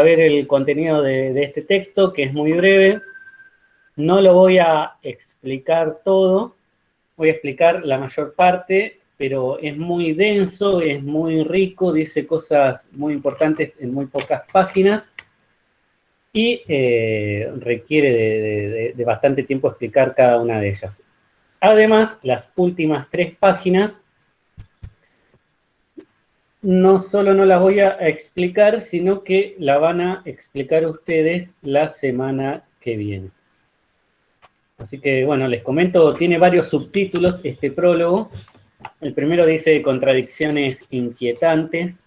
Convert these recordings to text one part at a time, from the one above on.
ver el contenido de este texto, que es muy breve. No lo voy a explicar todo, voy a explicar la mayor parte, pero es muy denso, es muy rico, dice cosas muy importantes en muy pocas páginas y requiere de bastante tiempo explicar cada una de ellas. Además, las últimas 3 páginas no solo no las voy a explicar, sino que la van a explicar ustedes la semana que viene. Así que, bueno, les comento, tiene varios subtítulos este prólogo. El primero dice contradicciones inquietantes.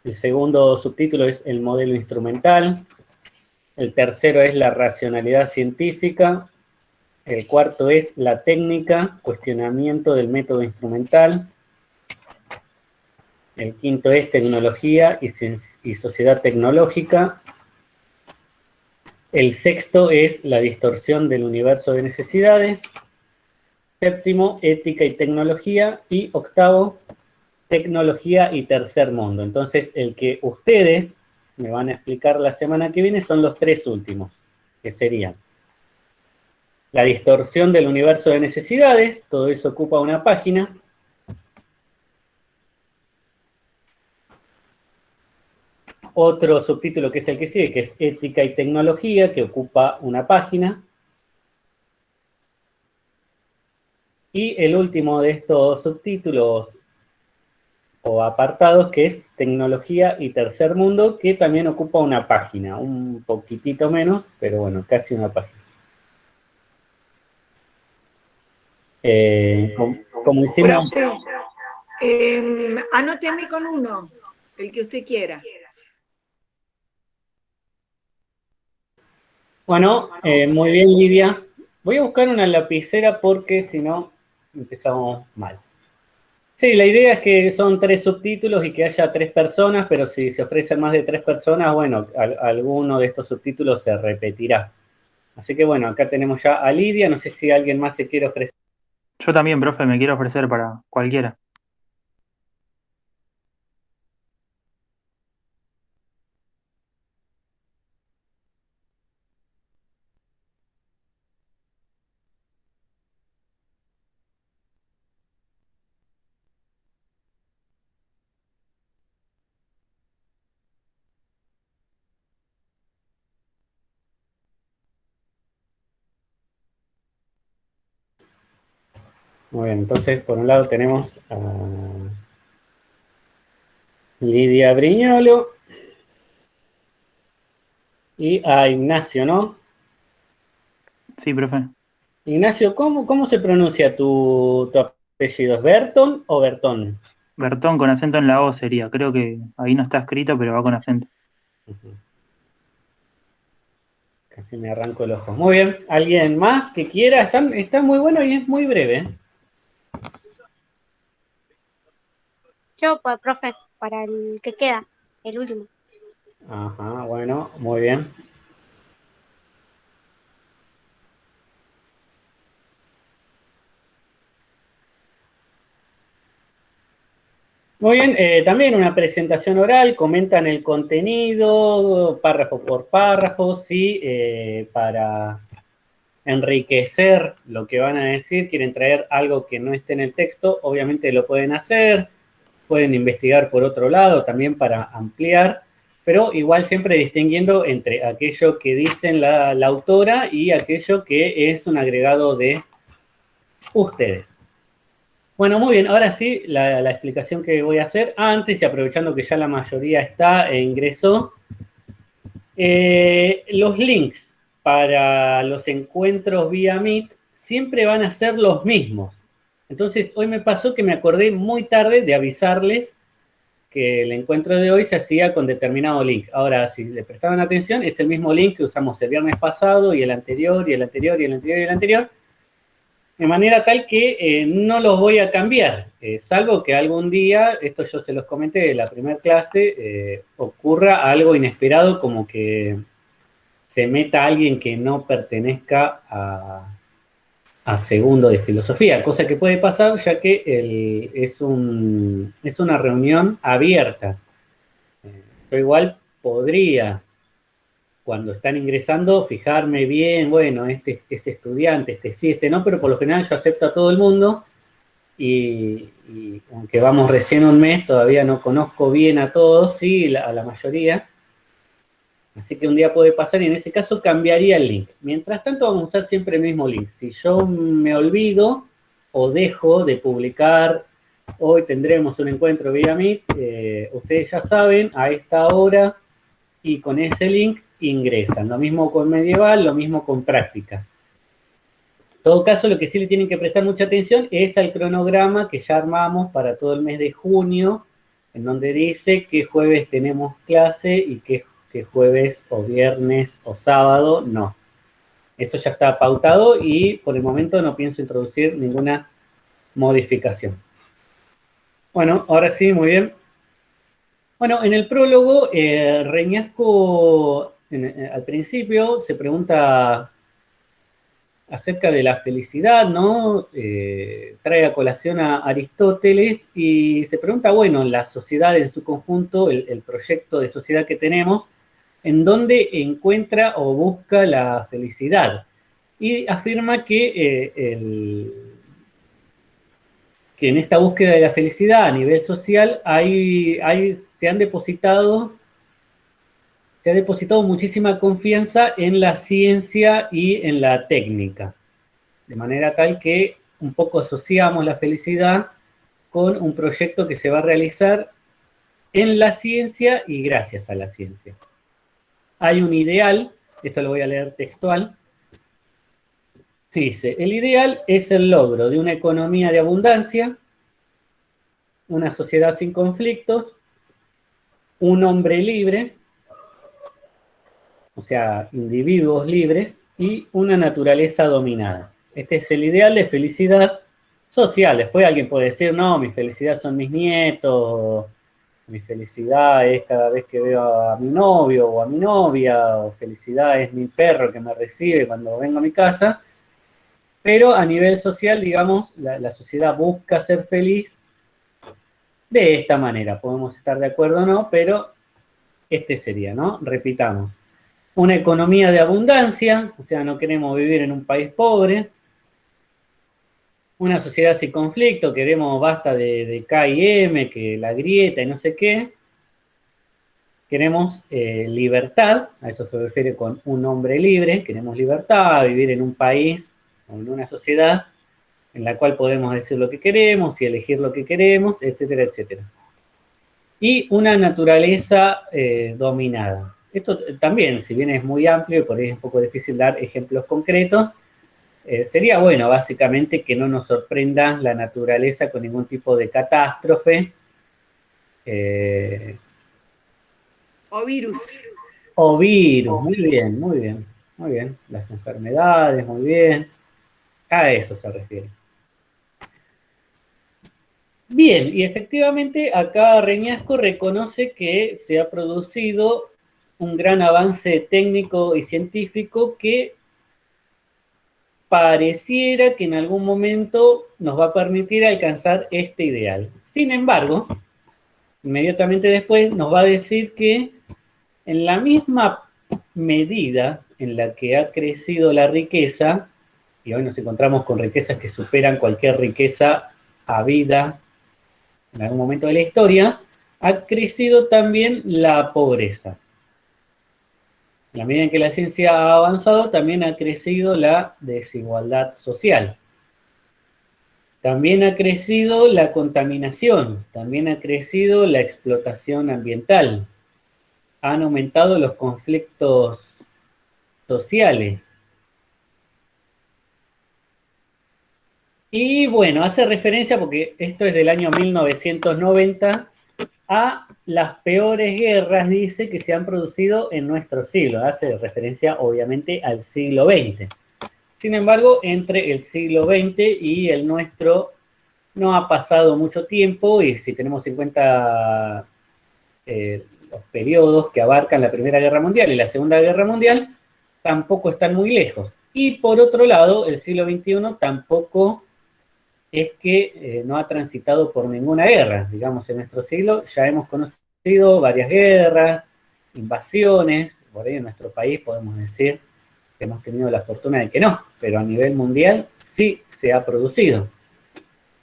El segundo subtítulo es el modelo instrumental. El tercero es la racionalidad científica. El cuarto es la técnica, cuestionamiento del método instrumental. El quinto es tecnología y sociedad tecnológica. El sexto es la distorsión del universo de necesidades. Séptimo, ética y tecnología. Y octavo, tecnología y tercer mundo. Entonces, el que ustedes me van a explicar la semana que viene son los 3 últimos, que serían la distorsión del universo de necesidades, todo eso ocupa una página. Otro subtítulo que es el que sigue, que es ética y tecnología, que ocupa una página. Y el último de estos subtítulos o apartados, que es tecnología y tercer mundo, que también ocupa una página, un poquitito menos, pero bueno, casi una página. Como hicimos... Anóteme con uno, el que usted quiera. Bueno, muy bien, Lidia. Voy a buscar una lapicera porque si no empezamos mal. Sí, la idea es que son 3 subtítulos y que haya 3 personas, pero si se ofrecen más de 3 personas, bueno, alguno de estos subtítulos se repetirá. Así que bueno, acá tenemos ya a Lidia, no sé si alguien más se quiere ofrecer. Yo también, profe, me quiero ofrecer para cualquiera. Muy bien, entonces por un lado tenemos a Lidia Briñolo y a Ignacio, ¿no? Sí, profe. Ignacio, ¿cómo se pronuncia tu apellido? ¿Es Berton o Bertón? Bertón con acento en la O sería. Creo que ahí no está escrito, pero va con acento. Casi me arranco el ojo. Muy bien, ¿alguien más que quiera? Está muy bueno y es muy breve. Yo, pues, profe, para el que queda, el último. Ajá, bueno, muy bien. Muy bien, también una presentación oral, comentan el contenido, párrafo por párrafo, sí, para enriquecer lo que van a decir, quieren traer algo que no esté en el texto, obviamente lo pueden hacer, pueden investigar por otro lado también para ampliar, pero igual siempre distinguiendo entre aquello que dicen la autora y aquello que es un agregado de ustedes. Bueno, muy bien, ahora sí, la explicación que voy a hacer antes y aprovechando que ya la mayoría está e ingresó. Los links para los encuentros vía Meet siempre van a ser los mismos. Entonces, hoy me pasó que me acordé muy tarde de avisarles que el encuentro de hoy se hacía con determinado link. Ahora, si le prestaban atención, es el mismo link que usamos el viernes pasado y el anterior, y el anterior, y el anterior, y el anterior, de manera tal que no los voy a cambiar, salvo que algún día, esto yo se los comenté de la primera clase, ocurra algo inesperado como que se meta alguien que no pertenezca a segundo de filosofía, cosa que puede pasar ya que es una reunión abierta. Yo igual podría, cuando están ingresando, fijarme bien, bueno, este es estudiante, este sí, este no, pero por lo general yo acepto a todo el mundo y aunque vamos recién un mes, todavía no conozco bien a todos, sí, a la mayoría. Así que un día puede pasar y en ese caso cambiaría el link. Mientras tanto vamos a usar siempre el mismo link. Si yo me olvido o dejo de publicar, hoy tendremos un encuentro vía Meet, ustedes ya saben, a esta hora y con ese link ingresan. Lo mismo con medieval, lo mismo con prácticas. En todo caso, lo que sí le tienen que prestar mucha atención es al cronograma que ya armamos para todo el mes de junio, en donde dice qué jueves tenemos clase y qué jueves o viernes o sábado no. Eso ya está pautado y por el momento no pienso introducir ninguna modificación. Bueno, ahora sí, muy bien. Bueno, en el prólogo, Reñasco al principio se pregunta acerca de la felicidad, ¿no? Trae a colación a Aristóteles y se pregunta, bueno, la sociedad en su conjunto, el proyecto de sociedad que tenemos, ¿en dónde encuentra o busca la felicidad? Y afirma que en esta búsqueda de la felicidad a nivel social se ha depositado muchísima confianza en la ciencia y en la técnica, de manera tal que un poco asociamos la felicidad con un proyecto que se va a realizar en la ciencia y gracias a la ciencia. Hay un ideal, esto lo voy a leer textual, dice, el ideal es el logro de una economía de abundancia, una sociedad sin conflictos, un hombre libre, o sea, individuos libres, y una naturaleza dominada. Este es el ideal de felicidad social. Después alguien puede decir, no, mi felicidad son mis nietos, mi felicidad es cada vez que veo a mi novio o a mi novia, o felicidad es mi perro que me recibe cuando vengo a mi casa. Pero a nivel social, digamos, la sociedad busca ser feliz de esta manera. Podemos estar de acuerdo o no, pero este sería, ¿no? Repitamos. Una economía de abundancia, o sea, no queremos vivir en un país pobre. Una sociedad sin conflicto, queremos basta de K y M, que la grieta y no sé qué. Queremos libertad, a eso se refiere con un hombre libre, queremos libertad, vivir en un país o en una sociedad en la cual podemos decir lo que queremos y elegir lo que queremos, etcétera, etcétera. Y una naturaleza dominada. Esto también, si bien es muy amplio y por ahí es un poco difícil dar ejemplos concretos, sería bueno básicamente que no nos sorprenda la naturaleza con ningún tipo de catástrofe. O virus. O virus, muy bien, muy bien, muy bien. Las enfermedades, muy bien. A eso se refiere. Bien, y efectivamente acá Reñasco reconoce que se ha producido un gran avance técnico y científico que pareciera que en algún momento nos va a permitir alcanzar este ideal. Sin embargo, inmediatamente después nos va a decir que en la misma medida en la que ha crecido la riqueza, y hoy nos encontramos con riquezas que superan cualquier riqueza habida en algún momento de la historia, ha crecido también la pobreza. En la medida en que la ciencia ha avanzado, también ha crecido la desigualdad social. También ha crecido la contaminación, también ha crecido la explotación ambiental. Han aumentado los conflictos sociales. Y bueno, hace referencia, porque esto es del año 1990, a las peores guerras, dice, que se han producido en nuestro siglo. Hace referencia, obviamente, al siglo XX. Sin embargo, entre el siglo XX y el nuestro no ha pasado mucho tiempo, y si tenemos en cuenta los periodos que abarcan la Primera Guerra Mundial y la Segunda Guerra Mundial, tampoco están muy lejos. Y por otro lado, el siglo XXI tampoco es que no ha transitado por ninguna guerra. Digamos, en nuestro siglo ya hemos conocido varias guerras, invasiones, por ahí en nuestro país podemos decir que hemos tenido la fortuna de que no, pero a nivel mundial sí se ha producido.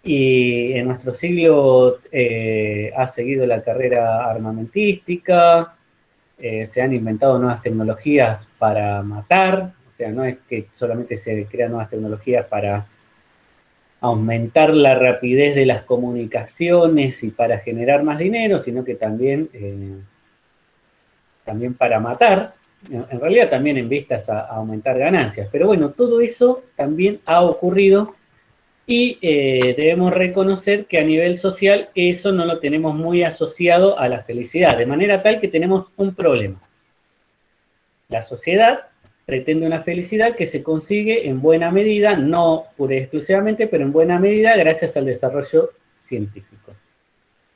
Y en nuestro siglo ha seguido la carrera armamentística, se han inventado nuevas tecnologías para matar, o sea, no es que solamente se crean nuevas tecnologías para aumentar la rapidez de las comunicaciones y para generar más dinero, sino que también para matar, en realidad también en vistas a aumentar ganancias. Pero bueno, todo eso también ha ocurrido y debemos reconocer que a nivel social eso no lo tenemos muy asociado a la felicidad, de manera tal que tenemos un problema. La sociedad pretende una felicidad que se consigue en buena medida, no pura y exclusivamente, pero en buena medida gracias al desarrollo científico.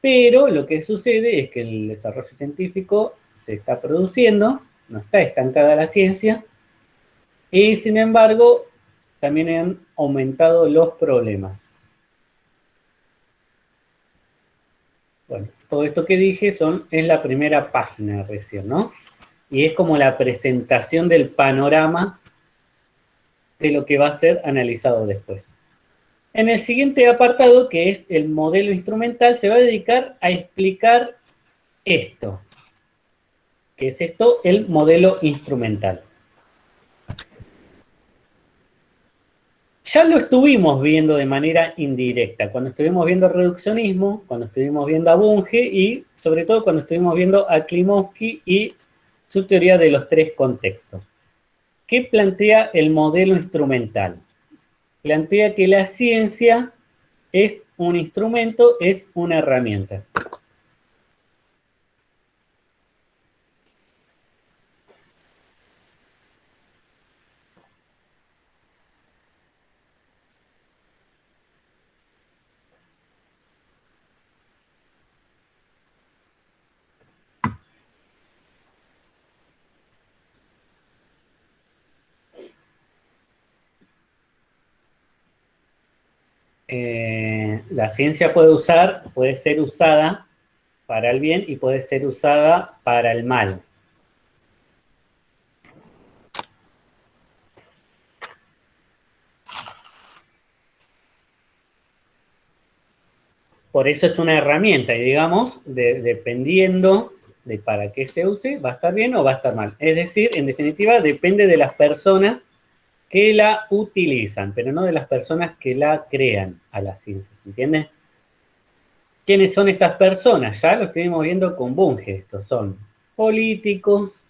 Pero lo que sucede es que el desarrollo científico se está produciendo, no está estancada la ciencia, y sin embargo también han aumentado los problemas. Bueno, todo esto que dije es la primera página recién, ¿no? Y es como la presentación del panorama de lo que va a ser analizado después. En el siguiente apartado, que es el modelo instrumental, se va a dedicar a explicar esto. ¿Qué es esto? El modelo instrumental. Ya lo estuvimos viendo de manera indirecta, cuando estuvimos viendo reduccionismo, cuando estuvimos viendo a Bunge y sobre todo cuando estuvimos viendo a Klimovsky y su teoría de los tres contextos. ¿Qué plantea el modelo instrumental? Plantea que la ciencia es un instrumento, es una herramienta. La ciencia puede ser usada para el bien y puede ser usada para el mal. Por eso es una herramienta y digamos, dependiendo de para qué se use, va a estar bien o va a estar mal. Es decir, en definitiva, depende de las personas que la utilizan, pero no de las personas que la crean a la ciencia, ¿se entiende? ¿Quiénes son estas personas? Ya lo estuvimos viendo con Bunge. Estos son políticos,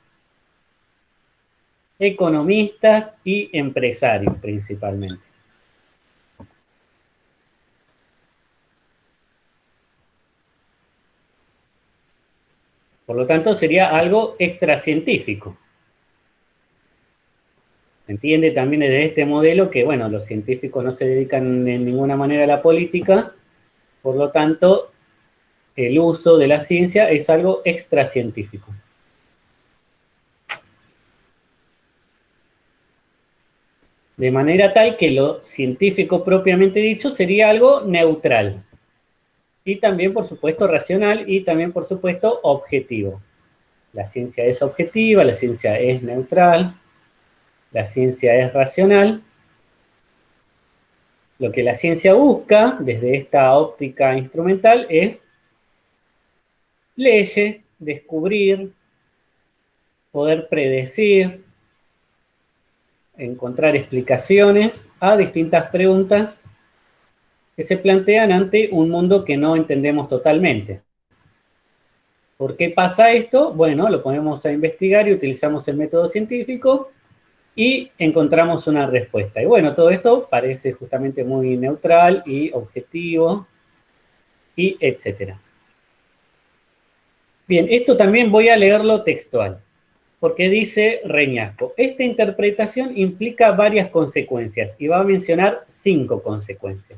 economistas y empresarios principalmente. Por lo tanto, sería algo extracientífico. Se entiende también desde este modelo que, bueno, los científicos no se dedican en ninguna manera a la política, por lo tanto, el uso de la ciencia es algo extracientífico. De manera tal que lo científico propiamente dicho sería algo neutral. Y también, por supuesto, racional y también, por supuesto, objetivo. La ciencia es objetiva, la ciencia es neutral, la ciencia es racional. Lo que la ciencia busca, desde esta óptica instrumental, es leyes, descubrir, poder predecir, encontrar explicaciones a distintas preguntas que se plantean ante un mundo que no entendemos totalmente. ¿Por qué pasa esto? Bueno, lo ponemos a investigar y utilizamos el método científico y encontramos una respuesta. Y bueno, todo esto parece justamente muy neutral y objetivo y etcétera. Bien, esto también voy a leerlo textual, porque dice Reñasco, esta interpretación implica varias consecuencias y va a mencionar 5 consecuencias.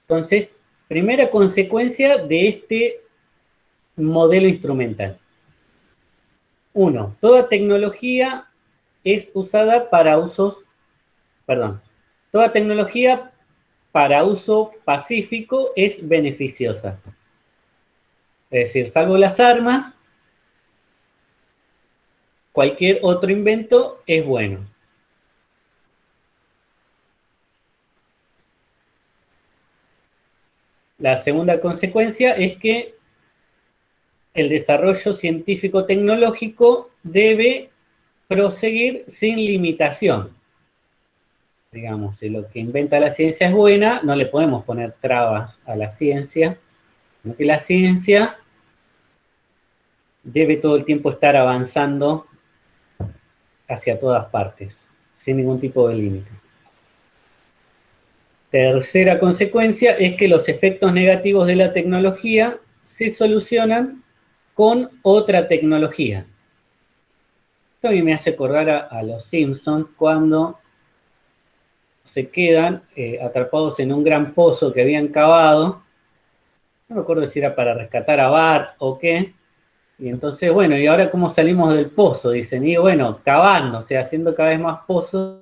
Entonces, primera consecuencia de este modelo instrumental. 1. Toda tecnología es usada para toda tecnología para uso pacífico es beneficiosa. Es decir, salvo las armas, cualquier otro invento es bueno. La segunda consecuencia es que el desarrollo científico-tecnológico debe proseguir sin limitación. Digamos, si lo que inventa la ciencia es buena, no le podemos poner trabas a la ciencia, sino que la ciencia debe todo el tiempo estar avanzando hacia todas partes, sin ningún tipo de límite. Tercera consecuencia es que los efectos negativos de la tecnología se solucionan con otra tecnología. Esto a mí me hace acordar a los Simpsons cuando se quedan atrapados en un gran pozo que habían cavado. No me acuerdo si era para rescatar a Bart o qué. Y entonces, bueno, ¿y ahora cómo salimos del pozo? Dicen, y bueno, cavando, o sea, haciendo cada vez más pozos.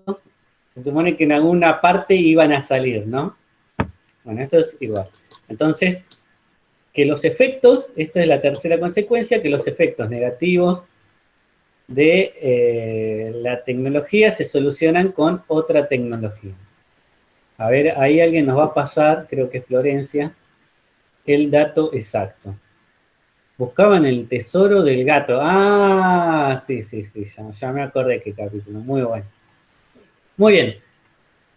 Se supone que en alguna parte iban a salir, ¿no? Bueno, esto es igual. Entonces, que los efectos, esta es la tercera consecuencia, que los efectos negativos de la tecnología se solucionan con otra tecnología. A ver, ahí alguien nos va a pasar, creo que es Florencia, el dato exacto. Buscaban el tesoro del gato. Ah, sí, ya me acordé qué capítulo. Muy bueno. Muy bien.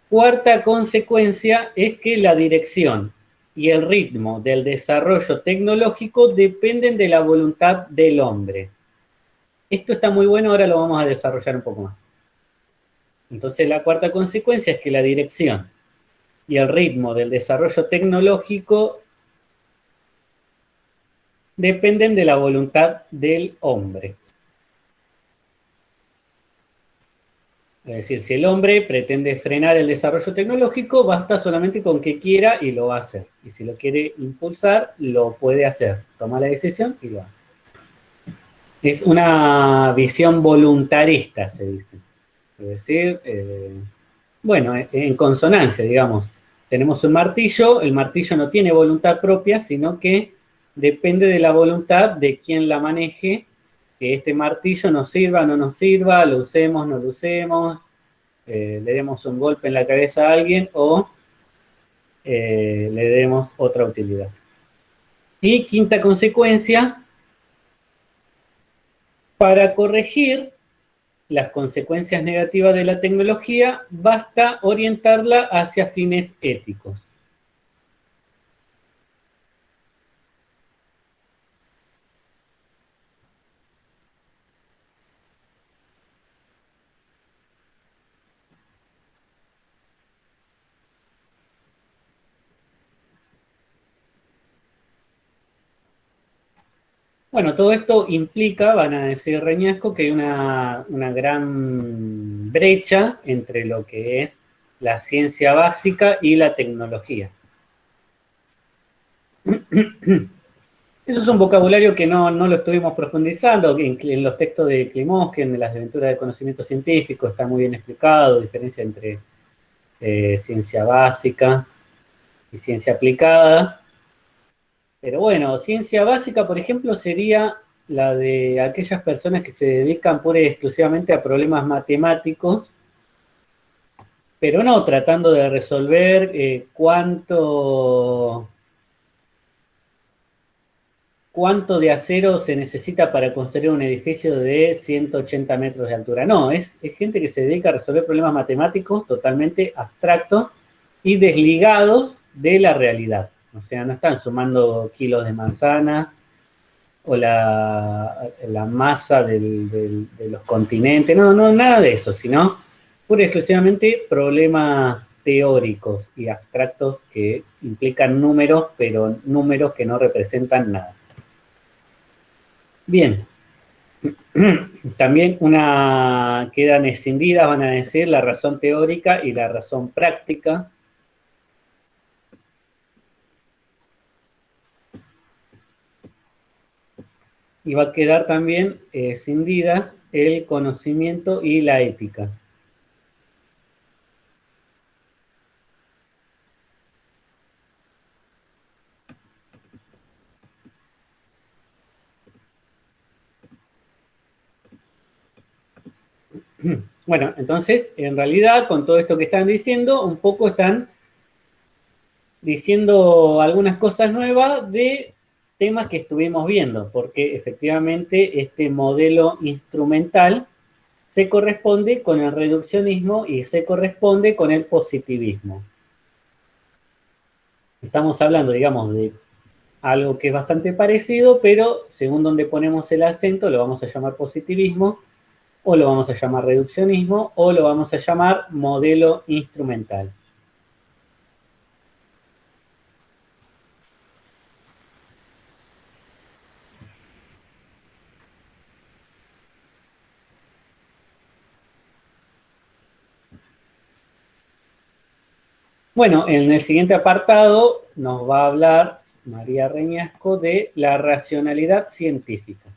Cuarta consecuencia es que la dirección y el ritmo del desarrollo tecnológico dependen de la voluntad del hombre. Esto está muy bueno, ahora lo vamos a desarrollar un poco más. Entonces, la cuarta consecuencia es que la dirección y el ritmo del desarrollo tecnológico dependen de la voluntad del hombre. Es decir, si el hombre pretende frenar el desarrollo tecnológico, basta solamente con que quiera y lo va a hacer. Y si lo quiere impulsar, lo puede hacer. Toma la decisión y lo hace. Es una visión voluntarista, se dice. Es decir, bueno, en consonancia, digamos. Tenemos un martillo, el martillo no tiene voluntad propia, sino que depende de la voluntad de quien la maneje, que este martillo nos sirva, no nos sirva, lo usemos, no lo usemos, le demos un golpe en la cabeza a alguien o le demos otra utilidad. Y quinta consecuencia, para corregir las consecuencias negativas de la tecnología, basta orientarla hacia fines éticos. Bueno, todo esto implica, van a decir Reñasco, que hay una gran brecha entre lo que es la ciencia básica y la tecnología. Eso es un vocabulario que no lo estuvimos profundizando, en los textos de Klimovsky, en las aventuras del conocimiento científico, está muy bien explicado, diferencia entre ciencia básica y ciencia aplicada. Pero bueno, ciencia básica, por ejemplo, sería la de aquellas personas que se dedican pura y exclusivamente a problemas matemáticos, pero no tratando de resolver cuánto de acero se necesita para construir un edificio de 180 metros de altura. No, es gente que se dedica a resolver problemas matemáticos totalmente abstractos y desligados de la realidad. O sea, no están sumando kilos de manzana o la masa de los continentes, no, nada de eso, sino pura y exclusivamente problemas teóricos y abstractos que implican números, pero números que no representan nada. Bien, también quedan escindidas, van a decir, la razón teórica y la razón práctica. Y va a quedar también escindidas el conocimiento y la ética. Bueno, entonces, en realidad, con todo esto que están diciendo, un poco están diciendo algunas cosas nuevas de temas que estuvimos viendo, porque efectivamente este modelo instrumental se corresponde con el reduccionismo y se corresponde con el positivismo. Estamos hablando, digamos, de algo que es bastante parecido, pero según donde ponemos el acento lo vamos a llamar positivismo, o lo vamos a llamar reduccionismo, o lo vamos a llamar modelo instrumental. Bueno, en el siguiente apartado nos va a hablar María Reñasco de la racionalidad científica.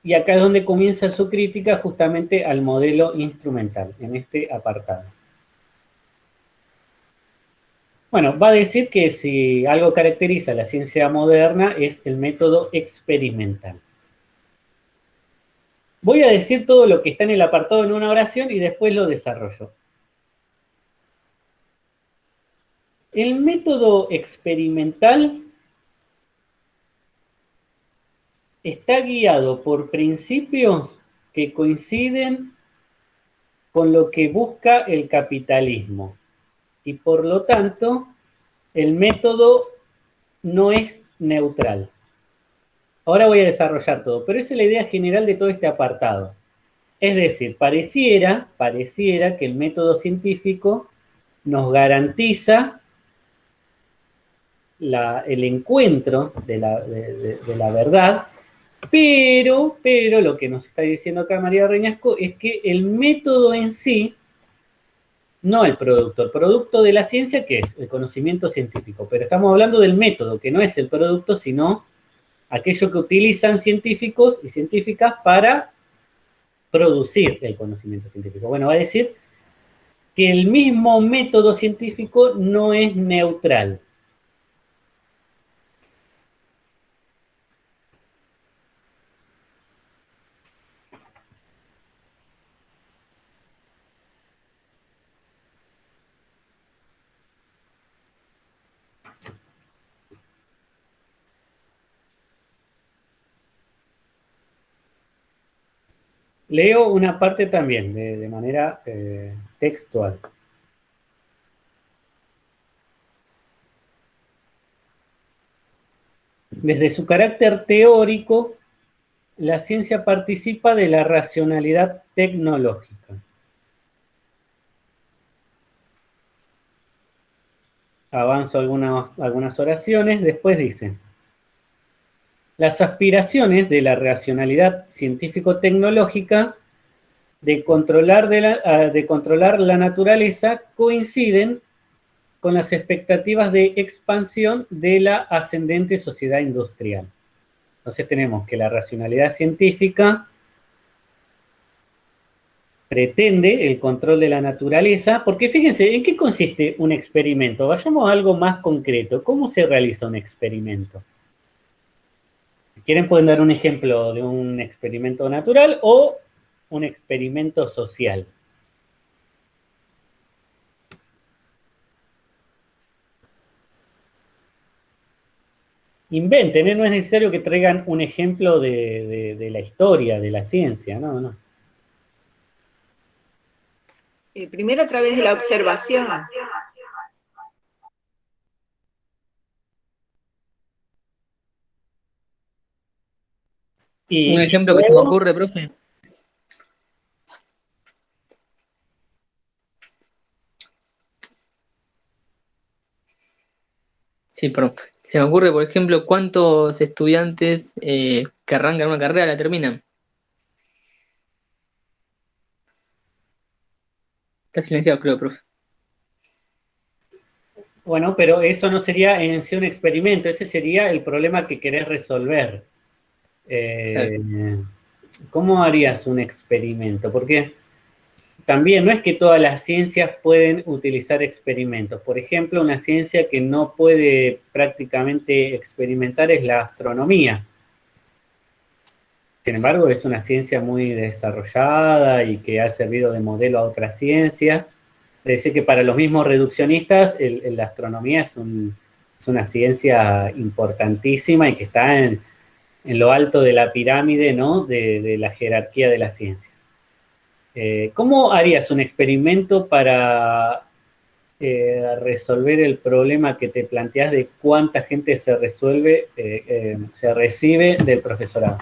Y acá es donde comienza su crítica justamente al modelo instrumental, en este apartado. Bueno, va a decir que si algo caracteriza a la ciencia moderna es el método experimental. Voy a decir todo lo que está en el apartado en una oración y después lo desarrollo. El método experimental está guiado por principios que coinciden con lo que busca el capitalismo. Y por lo tanto, el método no es neutral. Ahora voy a desarrollar todo, pero esa es la idea general de todo este apartado. Es decir, pareciera que el método científico nos garantiza el encuentro de la verdad, pero lo que nos está diciendo acá María Reñasco es que el método en sí, no el producto de la ciencia, que es el conocimiento científico, pero estamos hablando del método, que no es el producto, sino aquello que utilizan científicos y científicas para producir el conocimiento científico. Bueno, va a decir que el mismo método científico no es neutral. Leo una parte también, de manera textual. Desde su carácter teórico, la ciencia participa de la racionalidad tecnológica. Avanzo algunas oraciones, después dice: las aspiraciones de la racionalidad científico-tecnológica de controlar la naturaleza coinciden con las expectativas de expansión de la ascendente sociedad industrial. Entonces tenemos que la racionalidad científica pretende el control de la naturaleza, porque fíjense, ¿en qué consiste un experimento? Vayamos a algo más concreto. ¿Cómo se realiza un experimento? Si quieren pueden dar un ejemplo de un experimento natural o un experimento social. Inventen, ¿eh? No es necesario que traigan un ejemplo de la historia, de la ciencia, no. Primero a través de la observación. Un ejemplo que se me ocurre, profe. Sí, perdón. Se me ocurre, por ejemplo, cuántos estudiantes que arrancan una carrera la terminan. Está silenciado, creo, profe. Bueno, pero eso no sería en sí un experimento, ese sería el problema que querés resolver. Claro. ¿Cómo harías un experimento? Porque también no es que todas las ciencias pueden utilizar experimentos. Por ejemplo, una ciencia que no puede prácticamente experimentar es la astronomía. Sin embargo, es una ciencia muy desarrollada y que ha servido de modelo a otras ciencias. Es decir, que para los mismos reduccionistas, la astronomía es una ciencia importantísima y que está en lo alto de la pirámide, ¿no? de la jerarquía de la ciencia. ¿Cómo harías un experimento para resolver el problema que te planteas de cuánta gente se recibe del profesorado?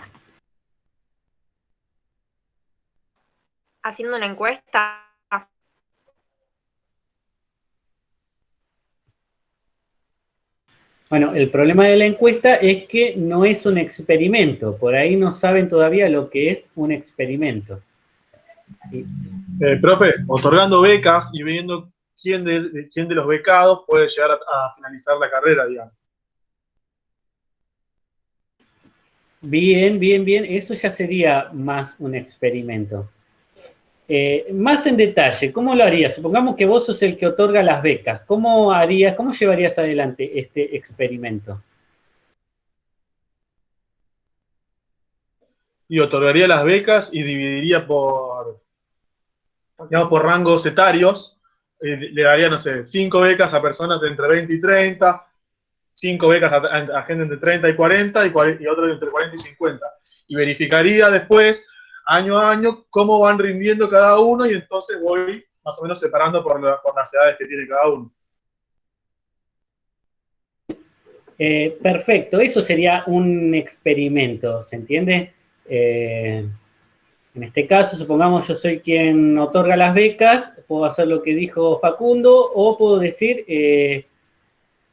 Haciendo una encuesta. Bueno, el problema de la encuesta es que no es un experimento. Por ahí no saben todavía lo que es un experimento. Profe, otorgando becas y viendo quién de los becados puede llegar a finalizar la carrera, digamos. Bien, bien, bien. Eso ya sería más un experimento. Más en detalle, ¿cómo lo harías? Supongamos que vos sos el que otorga las becas. ¿Cómo llevarías adelante este experimento? Y otorgaría las becas y dividiría digamos, por rangos etarios. Le daría, no sé, 5 becas a personas de entre 20 y 30, 5 becas a gente entre 30 y 40 y otros entre 40 y 50. Y verificaría después, año a año, cómo van rindiendo cada uno y entonces voy más o menos separando por las edades que tiene cada uno. Perfecto, eso sería un experimento, ¿se entiende? En este caso, supongamos yo soy quien otorga las becas, puedo hacer lo que dijo Facundo, o puedo decir,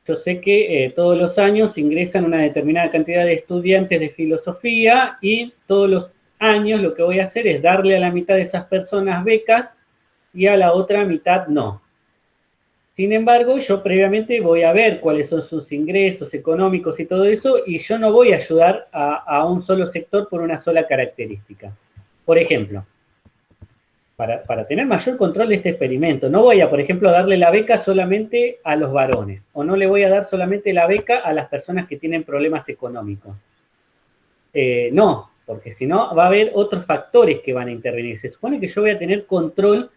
yo sé que todos los años ingresan una determinada cantidad de estudiantes de filosofía y todos los años lo que voy a hacer es darle a la mitad de esas personas becas y a la otra mitad no. Sin embargo, yo previamente voy a ver cuáles son sus ingresos económicos y todo eso, y yo no voy a ayudar a un solo sector por una sola característica. Por ejemplo, para tener mayor control de este experimento, no voy a, por ejemplo, darle la beca solamente a los varones, o no le voy a dar solamente la beca a las personas que tienen problemas económicos. No, porque si no va a haber otros factores que van a intervenir. Se supone que yo voy a tener control,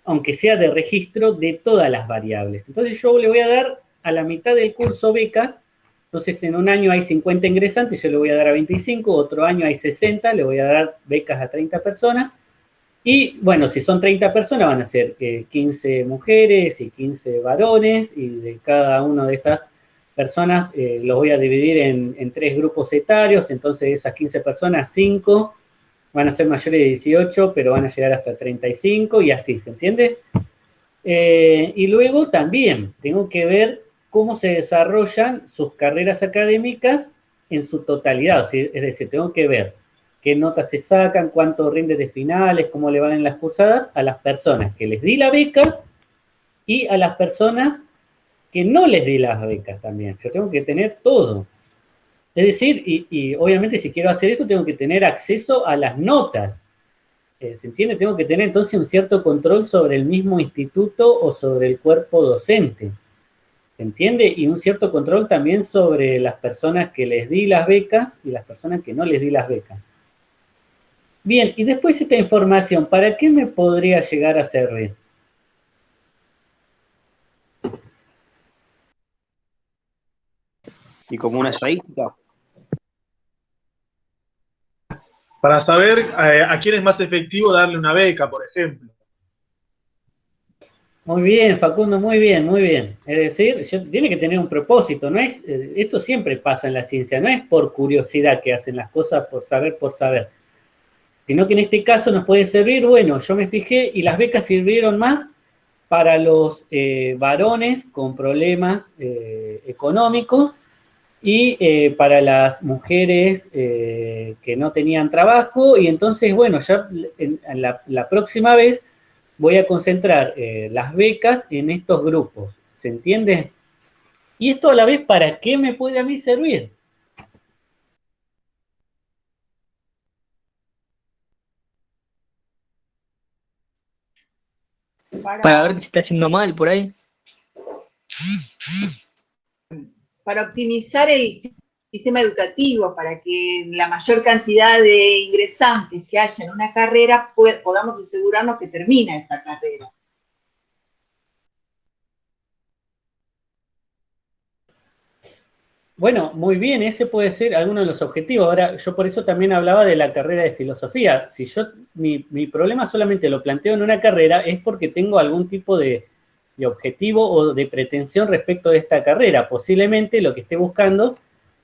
aunque sea de registro, de todas las variables. Entonces yo le voy a dar a la mitad del curso becas. Entonces en un año hay 50 ingresantes, yo le voy a dar a 25, otro año hay 60, le voy a dar becas a 30 personas. Y bueno, si son 30 personas van a ser 15 mujeres y 15 varones, y de cada una de estas personas los voy a dividir en 3 grupos etarios. Entonces esas 15 personas, 5 van a ser mayores de 18, pero van a llegar hasta 35 y así, ¿se entiende? Y luego también tengo que ver cómo se desarrollan sus carreras académicas en su totalidad. Es decir, tengo que ver qué notas se sacan, cuánto rinde de finales, cómo le van en las cursadas a las personas que les di la beca y a las personas que no les di las becas también. Yo tengo que tener todo. Es decir, y obviamente si quiero hacer esto tengo que tener acceso a las notas. ¿Se entiende? Tengo que tener entonces un cierto control sobre el mismo instituto o sobre el cuerpo docente. ¿Se entiende? Y un cierto control también sobre las personas que les di las becas y las personas que no les di las becas. Bien, y después esta información, ¿para qué me podría llegar a servir? Y como una estadística. Para saber a quién es más efectivo darle una beca, por ejemplo. Muy bien, Facundo, muy bien, muy bien. Es decir, tiene que tener un propósito, no es, esto siempre pasa en la ciencia, no es por curiosidad que hacen las cosas por saber, sino que en este caso nos puede servir, bueno, yo me fijé y las becas sirvieron más para los varones con problemas económicos y para las mujeres que no tenían trabajo, y entonces, bueno, ya en la próxima vez voy a concentrar las becas en estos grupos, ¿se entiende? Y esto a la vez, ¿para qué me puede a mí servir? Para ver si está yendo mal por ahí. Para optimizar el sistema educativo para que la mayor cantidad de ingresantes que haya en una carrera podamos asegurarnos que termina esa carrera. Bueno, muy bien, ese puede ser alguno de los objetivos. Ahora, yo por eso también hablaba de la carrera de filosofía. Si yo mi problema solamente lo planteo en una carrera es porque tengo algún tipo de objetivo o de pretensión respecto de esta carrera. Posiblemente lo que esté buscando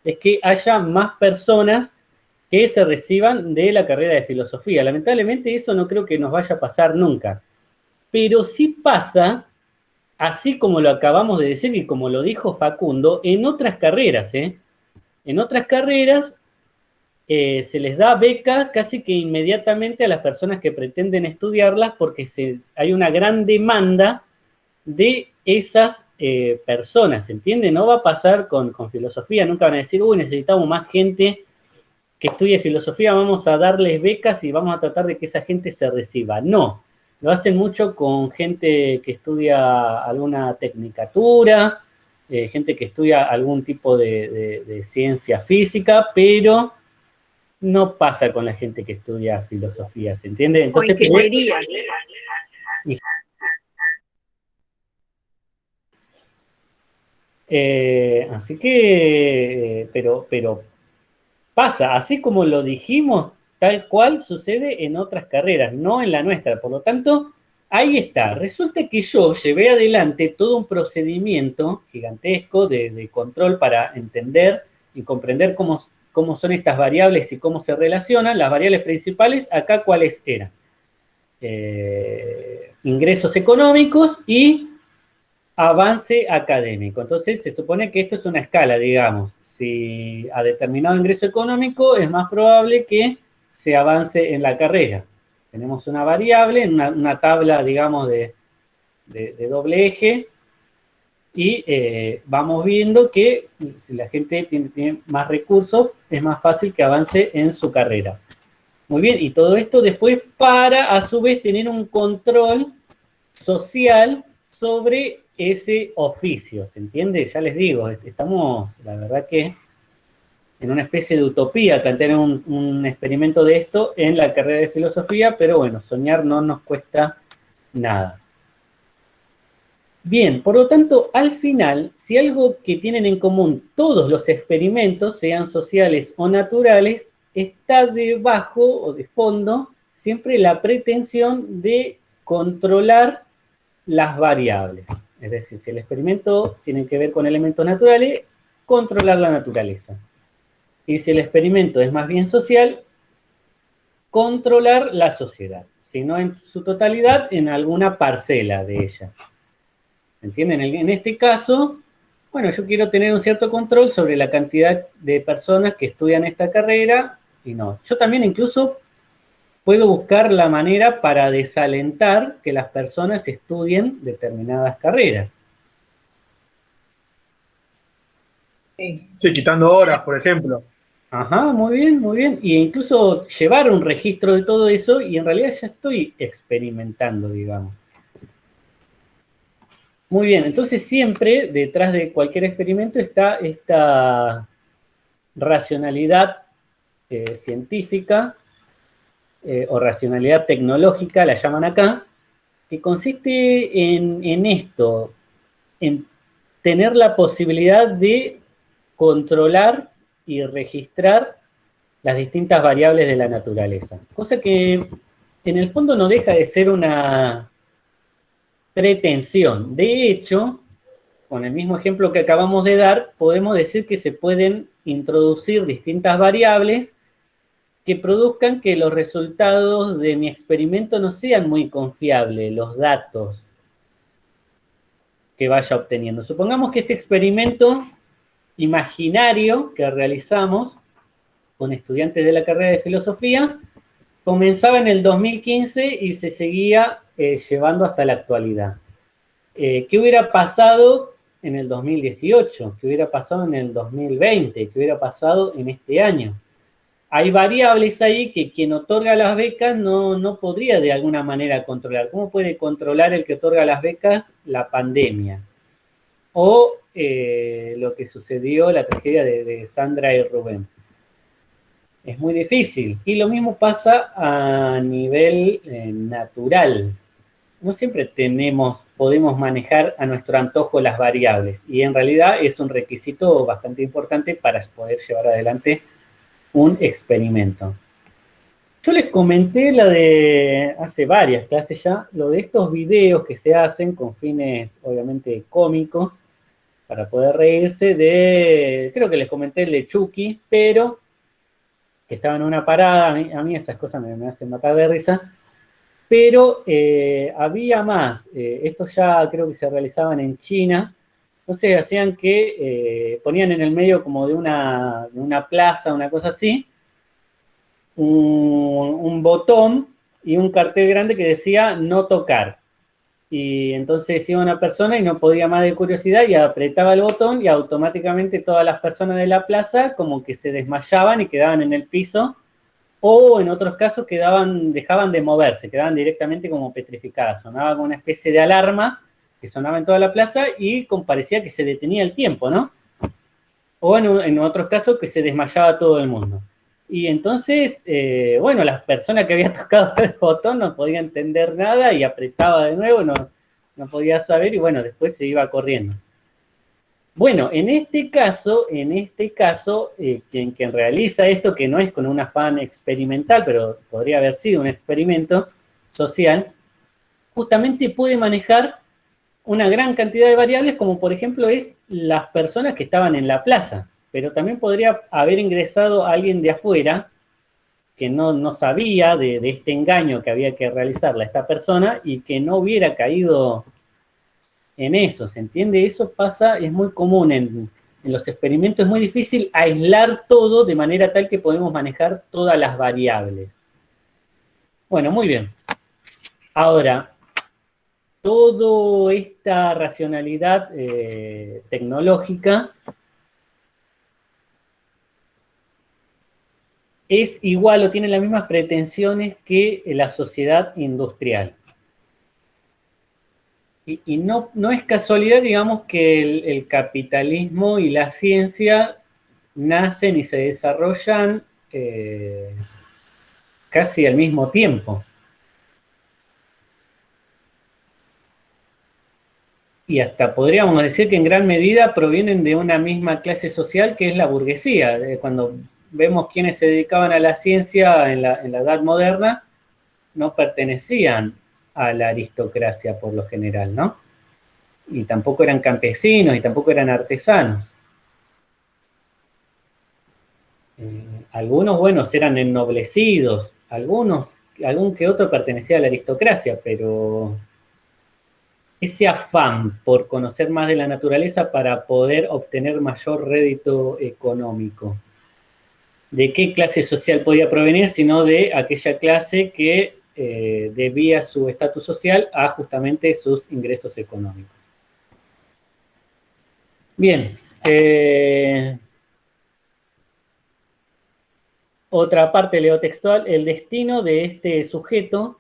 es que haya más personas que se reciban de la carrera de filosofía. Lamentablemente eso no creo que nos vaya a pasar nunca. Pero sí pasa, así como lo acabamos de decir y como lo dijo Facundo, en otras carreras, ¿eh? En otras carreras se les da becas casi que inmediatamente a las personas que pretenden estudiarlas porque hay una gran demanda de esas personas, ¿entiende? No va a pasar con filosofía, nunca van a decir, uy, necesitamos más gente que estudie filosofía, vamos a darles becas y vamos a tratar de que esa gente se reciba. No, lo hacen mucho con gente que estudia alguna tecnicatura, gente que estudia algún tipo de ciencia física, pero no pasa con la gente que estudia filosofía, ¿se entiende? Entonces, o ingeniería. Así que, pero pasa, así como lo dijimos, tal cual sucede en otras carreras, no en la nuestra. Por lo tanto, ahí está. Resulta que yo llevé adelante todo un procedimiento gigantesco de control para entender y comprender cómo son estas variables y cómo se relacionan. Las variables principales, acá cuáles eran. Ingresos económicos y avance académico. Entonces, se supone que esto es una escala, digamos. Si a determinado ingreso económico es más probable que se avance en la carrera. Tenemos una variable, una tabla, digamos, de doble eje, y vamos viendo que si la gente tiene más recursos, es más fácil que avance en su carrera. Muy bien, y todo esto después para, a su vez, tener un control social sobre ese oficio, ¿se entiende? Ya les digo, estamos, la verdad que, en una especie de utopía plantear un experimento de esto en la carrera de filosofía, pero bueno, soñar no nos cuesta nada. Bien, por lo tanto, al final, si algo que tienen en común todos los experimentos, sean sociales o naturales, está debajo o de fondo siempre la pretensión de controlar las variables. Es decir, si el experimento tiene que ver con elementos naturales, controlar la naturaleza. Y si el experimento es más bien social, controlar la sociedad. Si no en su totalidad, en alguna parcela de ella. ¿Entienden? En este caso, bueno, yo quiero tener un cierto control sobre la cantidad de personas que estudian esta carrera y no. Yo también incluso puedo buscar la manera para desalentar que las personas estudien determinadas carreras. Sí, quitando horas, por ejemplo. Ajá, muy bien, muy bien. Y incluso llevar un registro de todo eso y en realidad ya estoy experimentando, digamos. Muy bien, entonces siempre detrás de cualquier experimento está esta racionalidad científica o racionalidad tecnológica, la llaman acá, que consiste en esto, en tener la posibilidad de controlar y registrar las distintas variables de la naturaleza. Cosa que en el fondo no deja de ser una pretensión. De hecho, con el mismo ejemplo que acabamos de dar, podemos decir que se pueden introducir distintas variables que produzcan que los resultados de mi experimento no sean muy confiables, los datos que vaya obteniendo. Supongamos que este experimento imaginario que realizamos con estudiantes de la carrera de filosofía comenzaba en el 2015 y se seguía llevando hasta la actualidad. ¿Qué hubiera pasado en el 2018? ¿Qué hubiera pasado en el 2020? ¿Qué hubiera pasado en este año? Hay variables ahí que quien otorga las becas no podría de alguna manera controlar. ¿Cómo puede controlar el que otorga las becas la pandemia? o lo que sucedió, la tragedia de Sandra y Rubén. Es muy difícil. Y lo mismo pasa a nivel natural. No siempre podemos manejar a nuestro antojo las variables, y en realidad es un requisito bastante importante para poder llevar adelante un experimento. Yo les comenté hace varias clases ya, lo de estos videos que se hacen con fines obviamente cómicos, para poder reírse creo que les comenté el de Chucky, pero que estaba en una parada, a mí esas cosas me hacen matar de risa, pero había más, estos ya creo que se realizaban en China, entonces hacían que ponían en el medio como de una plaza, una cosa así, un botón y un cartel grande que decía no tocar. Y entonces iba una persona y no podía más de curiosidad y apretaba el botón y automáticamente todas las personas de la plaza como que se desmayaban y quedaban en el piso, o en otros casos dejaban de moverse, quedaban directamente como petrificadas. Sonaba como una especie de alarma que sonaba en toda la plaza y parecía que se detenía el tiempo, ¿no? O en otros casos que se desmayaba todo el mundo. Y entonces, bueno, las personas que habían tocado el botón no podían entender nada y apretaba de nuevo, no podía saber y bueno, después se iba corriendo. Bueno, en este caso, quien realiza esto, que no es con un afán experimental, pero podría haber sido un experimento social, justamente puede manejar una gran cantidad de variables, como por ejemplo es las personas que estaban en la plaza, pero también podría haber ingresado alguien de afuera que no sabía de este engaño que había que realizarle a esta persona y que no hubiera caído en eso, ¿se entiende? Eso pasa, es muy común en los experimentos, es muy difícil aislar todo de manera tal que podemos manejar todas las variables. Bueno, muy bien. Ahora, toda esta racionalidad tecnológica es igual o tiene las mismas pretensiones que la sociedad industrial. Y no es casualidad, digamos, que el capitalismo y la ciencia nacen y se desarrollan casi al mismo tiempo. Y hasta podríamos decir que en gran medida provienen de una misma clase social que es la burguesía. Cuando vemos quienes se dedicaban a la ciencia en la Edad Moderna, no pertenecían a la aristocracia por lo general, ¿no? Y tampoco eran campesinos y tampoco eran artesanos. Algunos, bueno, eran ennoblecidos, algún que otro pertenecía a la aristocracia, pero ese afán por conocer más de la naturaleza para poder obtener mayor rédito económico, ¿de qué clase social podía provenir? Sino de aquella clase que debía su estatus social a justamente sus ingresos económicos. Bien, otra parte leo textual: el destino de este sujeto,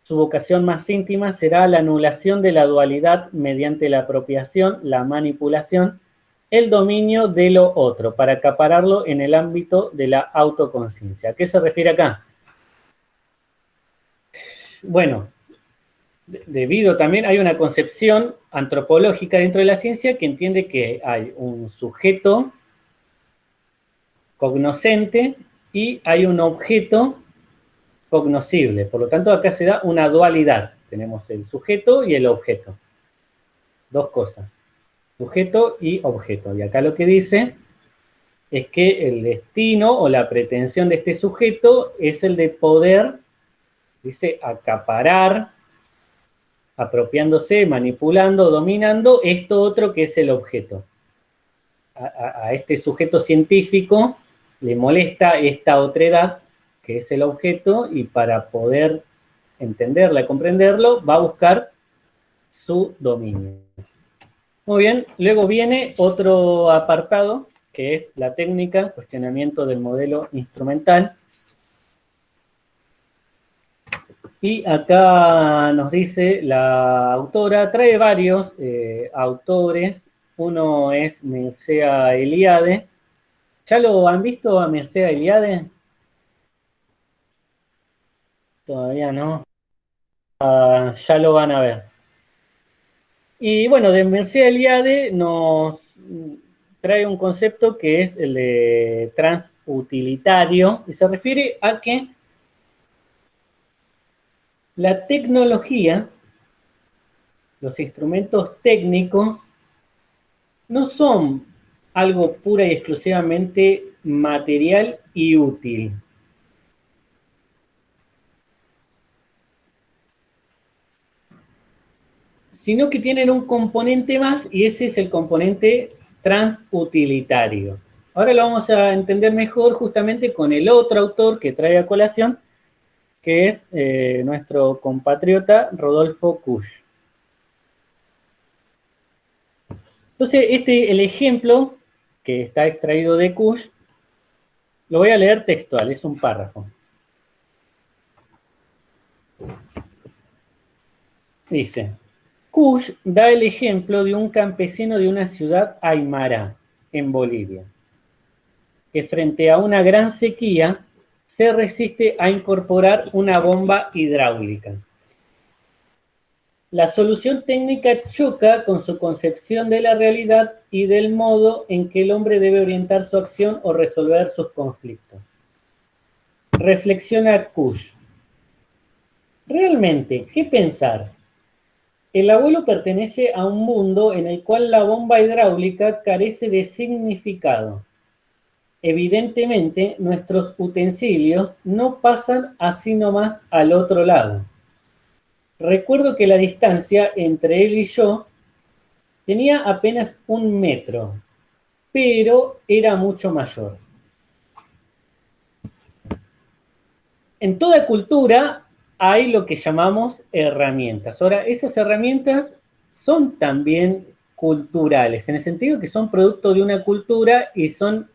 su vocación más íntima, será la anulación de la dualidad mediante la apropiación, la manipulación, el dominio de lo otro, para acapararlo en el ámbito de la autoconciencia. ¿A qué se refiere acá? Bueno, debido también hay una concepción antropológica dentro de la ciencia que entiende que hay un sujeto cognoscente y hay un objeto cognoscible. Por lo tanto, acá se da una dualidad. Tenemos el sujeto y el objeto. Dos cosas. Sujeto y objeto. Y acá lo que dice es que el destino o la pretensión de este sujeto es el de poder, dice, acaparar, apropiándose, manipulando, dominando esto otro que es el objeto. A este sujeto científico le molesta esta otredad que es el objeto, y para poder entenderla y comprenderlo va a buscar su dominio. Muy bien, luego viene otro apartado que es la técnica, cuestionamiento del modelo instrumental. Y acá nos dice la autora, trae varios autores. Uno es Mircea Eliade. ¿Ya lo han visto a Mircea Eliade? Todavía no. Ya lo van a ver. Y bueno, de Mircea Eliade nos trae un concepto que es el de transutilitario, y se refiere a que la tecnología, los instrumentos técnicos, no son algo pura y exclusivamente material y útil. Sino que tienen un componente más, y ese es el componente transutilitario. Ahora lo vamos a entender mejor justamente con el otro autor que trae a colación, que es nuestro compatriota Rodolfo Kusch. Entonces, el ejemplo que está extraído de Kusch, lo voy a leer textual, es un párrafo. Dice: Kusch da el ejemplo de un campesino de una ciudad aymara, en Bolivia, que frente a una gran sequía se resiste a incorporar una bomba hidráulica. La solución técnica choca con su concepción de la realidad y del modo en que el hombre debe orientar su acción o resolver sus conflictos. Reflexiona Kusch. Realmente, ¿qué pensar? El abuelo pertenece a un mundo en el cual la bomba hidráulica carece de significado. Evidentemente, nuestros utensilios no pasan así nomás al otro lado. Recuerdo que la distancia entre él y yo tenía apenas 1 metro, pero era mucho mayor. En toda cultura hay lo que llamamos herramientas. Ahora, esas herramientas son también culturales, en el sentido que son producto de una cultura y son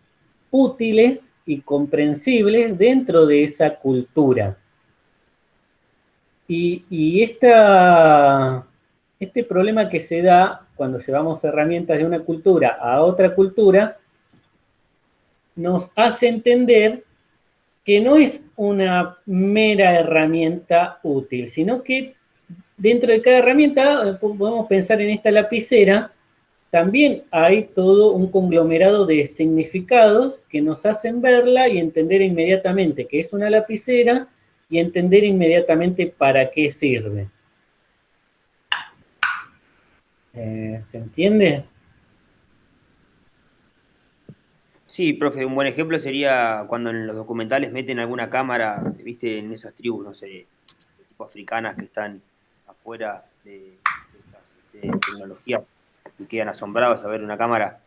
útiles y comprensibles dentro de esa cultura. Y este problema que se da cuando llevamos herramientas de una cultura a otra cultura nos hace entender que no es una mera herramienta útil, sino que dentro de cada herramienta, podemos pensar en esta lapicera, también hay todo un conglomerado de significados que nos hacen verla y entender inmediatamente que es una lapicera y entender inmediatamente para qué sirve. ¿Se entiende? Sí, profe, un buen ejemplo sería cuando en los documentales meten alguna cámara, viste, en esas tribus, no sé, de tipo africanas que están afuera de estas tecnologías y quedan asombrados a ver una cámara,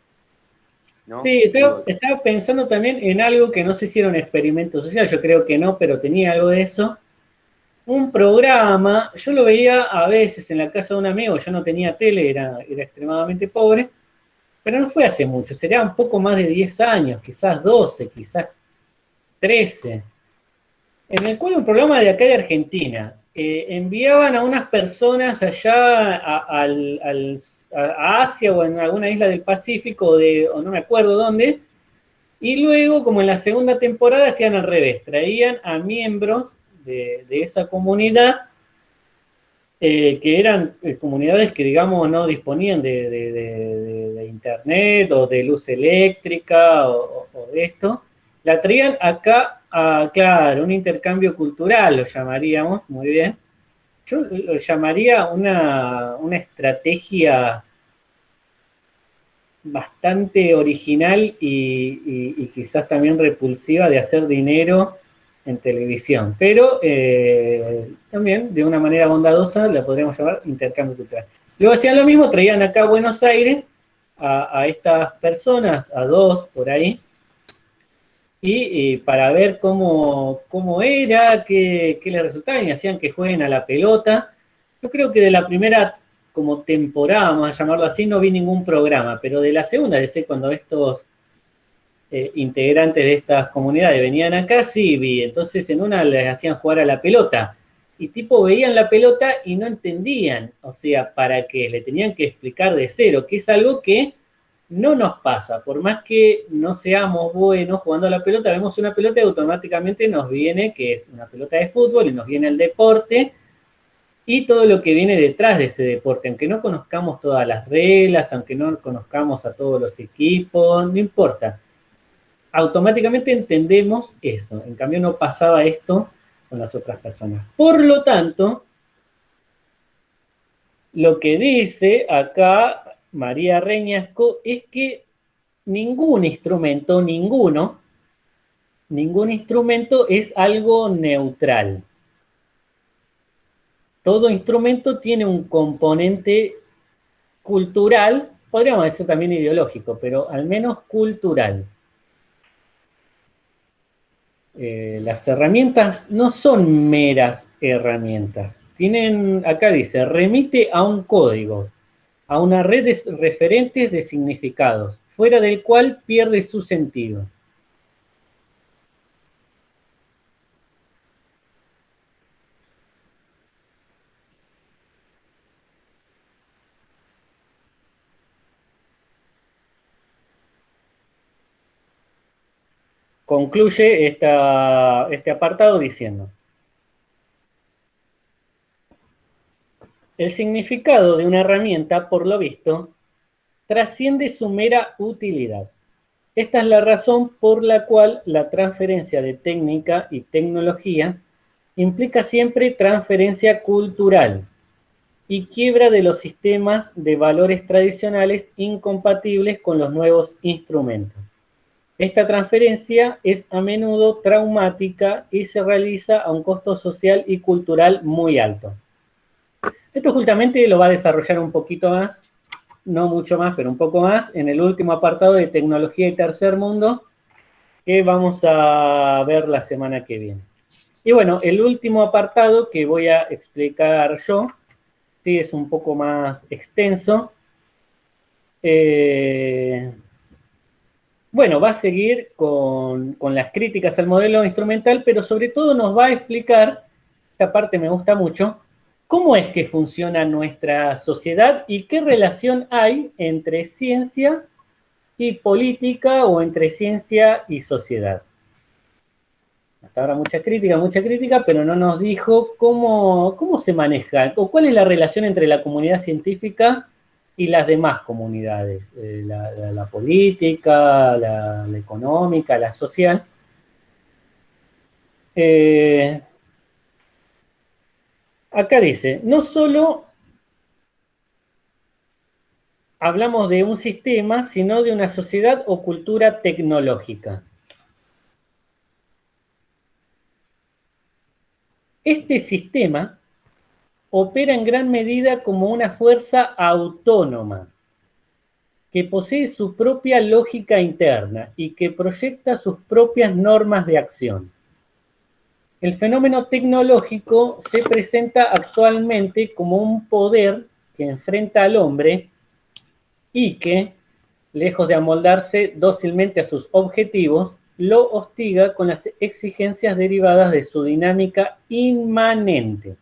¿no? Sí, estaba pensando también en algo que no sé si era un experimento social, yo creo que no, pero tenía algo de eso. Un programa, yo lo veía a veces en la casa de un amigo, yo no tenía tele, era extremadamente pobre, pero no fue hace mucho, sería un poco más de 10 años, quizás 12, quizás 13, en el cual un programa de acá de Argentina, enviaban a unas personas allá a Asia o en alguna isla del Pacífico o no me acuerdo dónde, y luego, como en la segunda temporada, hacían al revés, traían a miembros de esa comunidad, que eran comunidades que, digamos, no disponían de internet o de luz eléctrica o de esto, la traían acá a, claro, un intercambio cultural, lo llamaríamos, muy bien. Yo lo llamaría una estrategia bastante original y quizás también repulsiva de hacer dinero en televisión, pero también de una manera bondadosa la podríamos llamar intercambio cultural. Luego hacían lo mismo, traían acá a Buenos Aires a estas personas, a 2 por ahí, y para ver cómo era, qué les resultaba, y hacían que jueguen a la pelota. Yo creo que de la primera como temporada, vamos a llamarlo así, no vi ningún programa, pero de la segunda, de ser cuando estos integrantes de estas comunidades venían acá, sí vi. Entonces en una les hacían jugar a la pelota. y tipo veían la pelota y no entendían, o sea, para qué, le tenían que explicar de cero, que es algo que no nos pasa, por más que no seamos buenos jugando a la pelota, vemos una pelota y automáticamente nos viene, que es una pelota de fútbol, y nos viene el deporte, y todo lo que viene detrás de ese deporte, aunque no conozcamos todas las reglas, aunque no conozcamos a todos los equipos, no importa. Automáticamente entendemos eso. En cambio no pasaba esto con las otras personas. Por lo tanto, lo que dice acá María Reñasco es que ningún instrumento, ningún instrumento es algo neutral. Todo instrumento tiene un componente cultural, podríamos decir también ideológico, pero al menos cultural. Las herramientas no son meras herramientas. Tienen, acá dice, remite a un código, a una red de referentes de significados, fuera del cual pierde su sentido. Concluye este apartado diciendo: el significado de una herramienta, por lo visto, trasciende su mera utilidad. Esta es la razón por la cual la transferencia de técnica y tecnología implica siempre transferencia cultural y quiebra de los sistemas de valores tradicionales incompatibles con los nuevos instrumentos. Esta transferencia es a menudo traumática y se realiza a un costo social y cultural muy alto. Esto justamente lo va a desarrollar un poquito más, no mucho más, pero un poco más, en el último apartado de tecnología y tercer mundo, que vamos a ver la semana que viene. Y bueno, el último apartado que voy a explicar yo, sí es un poco más extenso. Bueno, va a seguir con las críticas al modelo instrumental, pero sobre todo nos va a explicar, esta parte me gusta mucho, cómo es que funciona nuestra sociedad y qué relación hay entre ciencia y política o entre ciencia y sociedad. Hasta ahora mucha crítica, pero no nos dijo cómo se maneja o cuál es la relación entre la comunidad científica y las demás comunidades, la política, la económica, la social. Acá dice, no solo hablamos de un sistema, sino de una sociedad o cultura tecnológica. Este sistema opera en gran medida como una fuerza autónoma, que posee su propia lógica interna y que proyecta sus propias normas de acción. El fenómeno tecnológico se presenta actualmente como un poder que enfrenta al hombre y que, lejos de amoldarse dócilmente a sus objetivos, lo hostiga con las exigencias derivadas de su dinámica inmanente.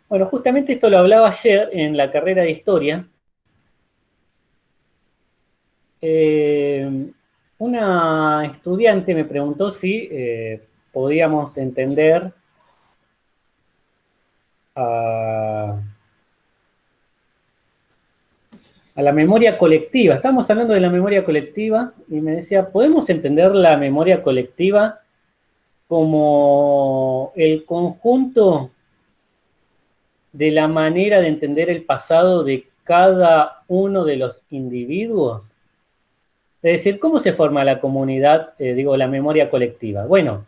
Bueno, justamente esto lo hablaba ayer en la carrera de Historia. Una estudiante me preguntó si podíamos entender a la memoria colectiva. Estábamos hablando de la memoria colectiva y me decía, ¿podemos entender la memoria colectiva como el conjunto de la manera de entender el pasado de cada uno de los individuos? Es decir, ¿cómo se forma la comunidad, la memoria colectiva? Bueno,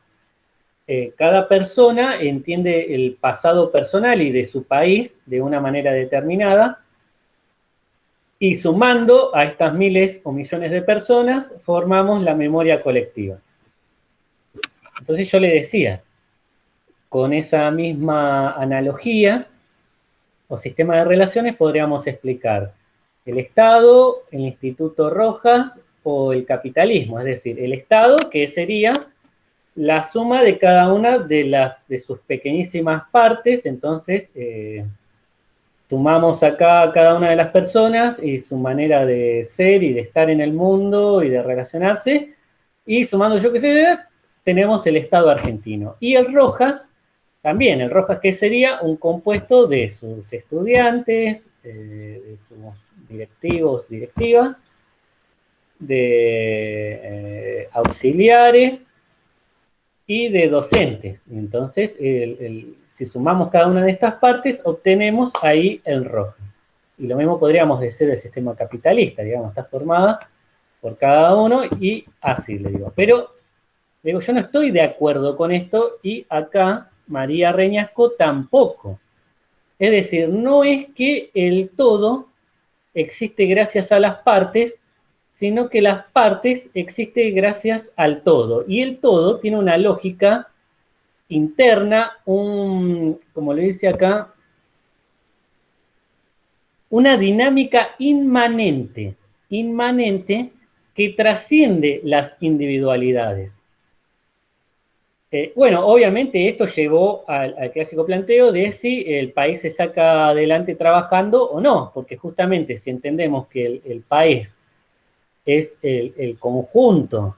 cada persona entiende el pasado personal y de su país de una manera determinada, y sumando a estas miles o millones de personas, formamos la memoria colectiva. Entonces yo le decía, con esa misma analogía o sistema de relaciones podríamos explicar el Estado, el Instituto Rojas o el capitalismo. Es decir, el Estado, que sería la suma de cada una de sus pequeñísimas partes. Entonces, sumamos acá a cada una de las personas y su manera de ser y de estar en el mundo y de relacionarse, y sumando, yo qué sé, tenemos el Estado argentino. Y el Rojas, también, el Rojas, que sería un compuesto de sus estudiantes, de sus directivos, directivas, de auxiliares y de docentes. Entonces, si sumamos cada una de estas partes, obtenemos ahí el Rojas. Y lo mismo podríamos decir del sistema capitalista, digamos, está formada por cada uno y así le digo. Pero, digo, yo no estoy de acuerdo con esto y acá María Reñasco tampoco. Es decir, no es que el todo existe gracias a las partes, sino que las partes existen gracias al todo. Y el todo tiene una lógica interna, como le dice acá, una dinámica inmanente que trasciende las individualidades. Bueno, obviamente esto llevó al clásico planteo de si el país se saca adelante trabajando o no, porque justamente si entendemos que el país es el conjunto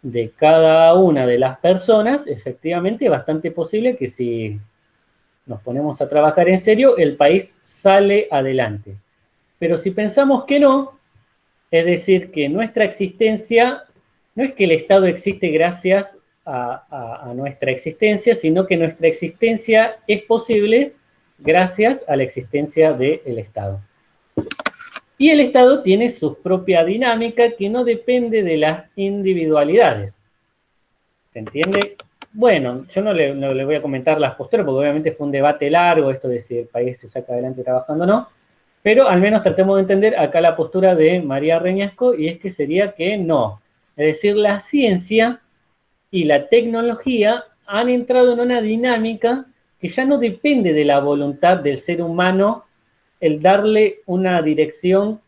de cada una de las personas, efectivamente es bastante posible que si nos ponemos a trabajar en serio, el país sale adelante. Pero si pensamos que no, es decir, que nuestra existencia, no es que el Estado existe gracias a nuestra existencia, sino que nuestra existencia es posible gracias a la existencia del Estado. Y el Estado tiene su propia dinámica que no depende de las individualidades. ¿Se entiende? Bueno, yo no le voy a comentar las posturas, porque obviamente fue un debate largo esto de si el país se saca adelante trabajando o no, pero al menos tratemos de entender acá la postura de María Reñasco, y es que sería que no. Es decir, la ciencia y la tecnología han entrado en una dinámica que ya no depende de la voluntad del ser humano el darle una dirección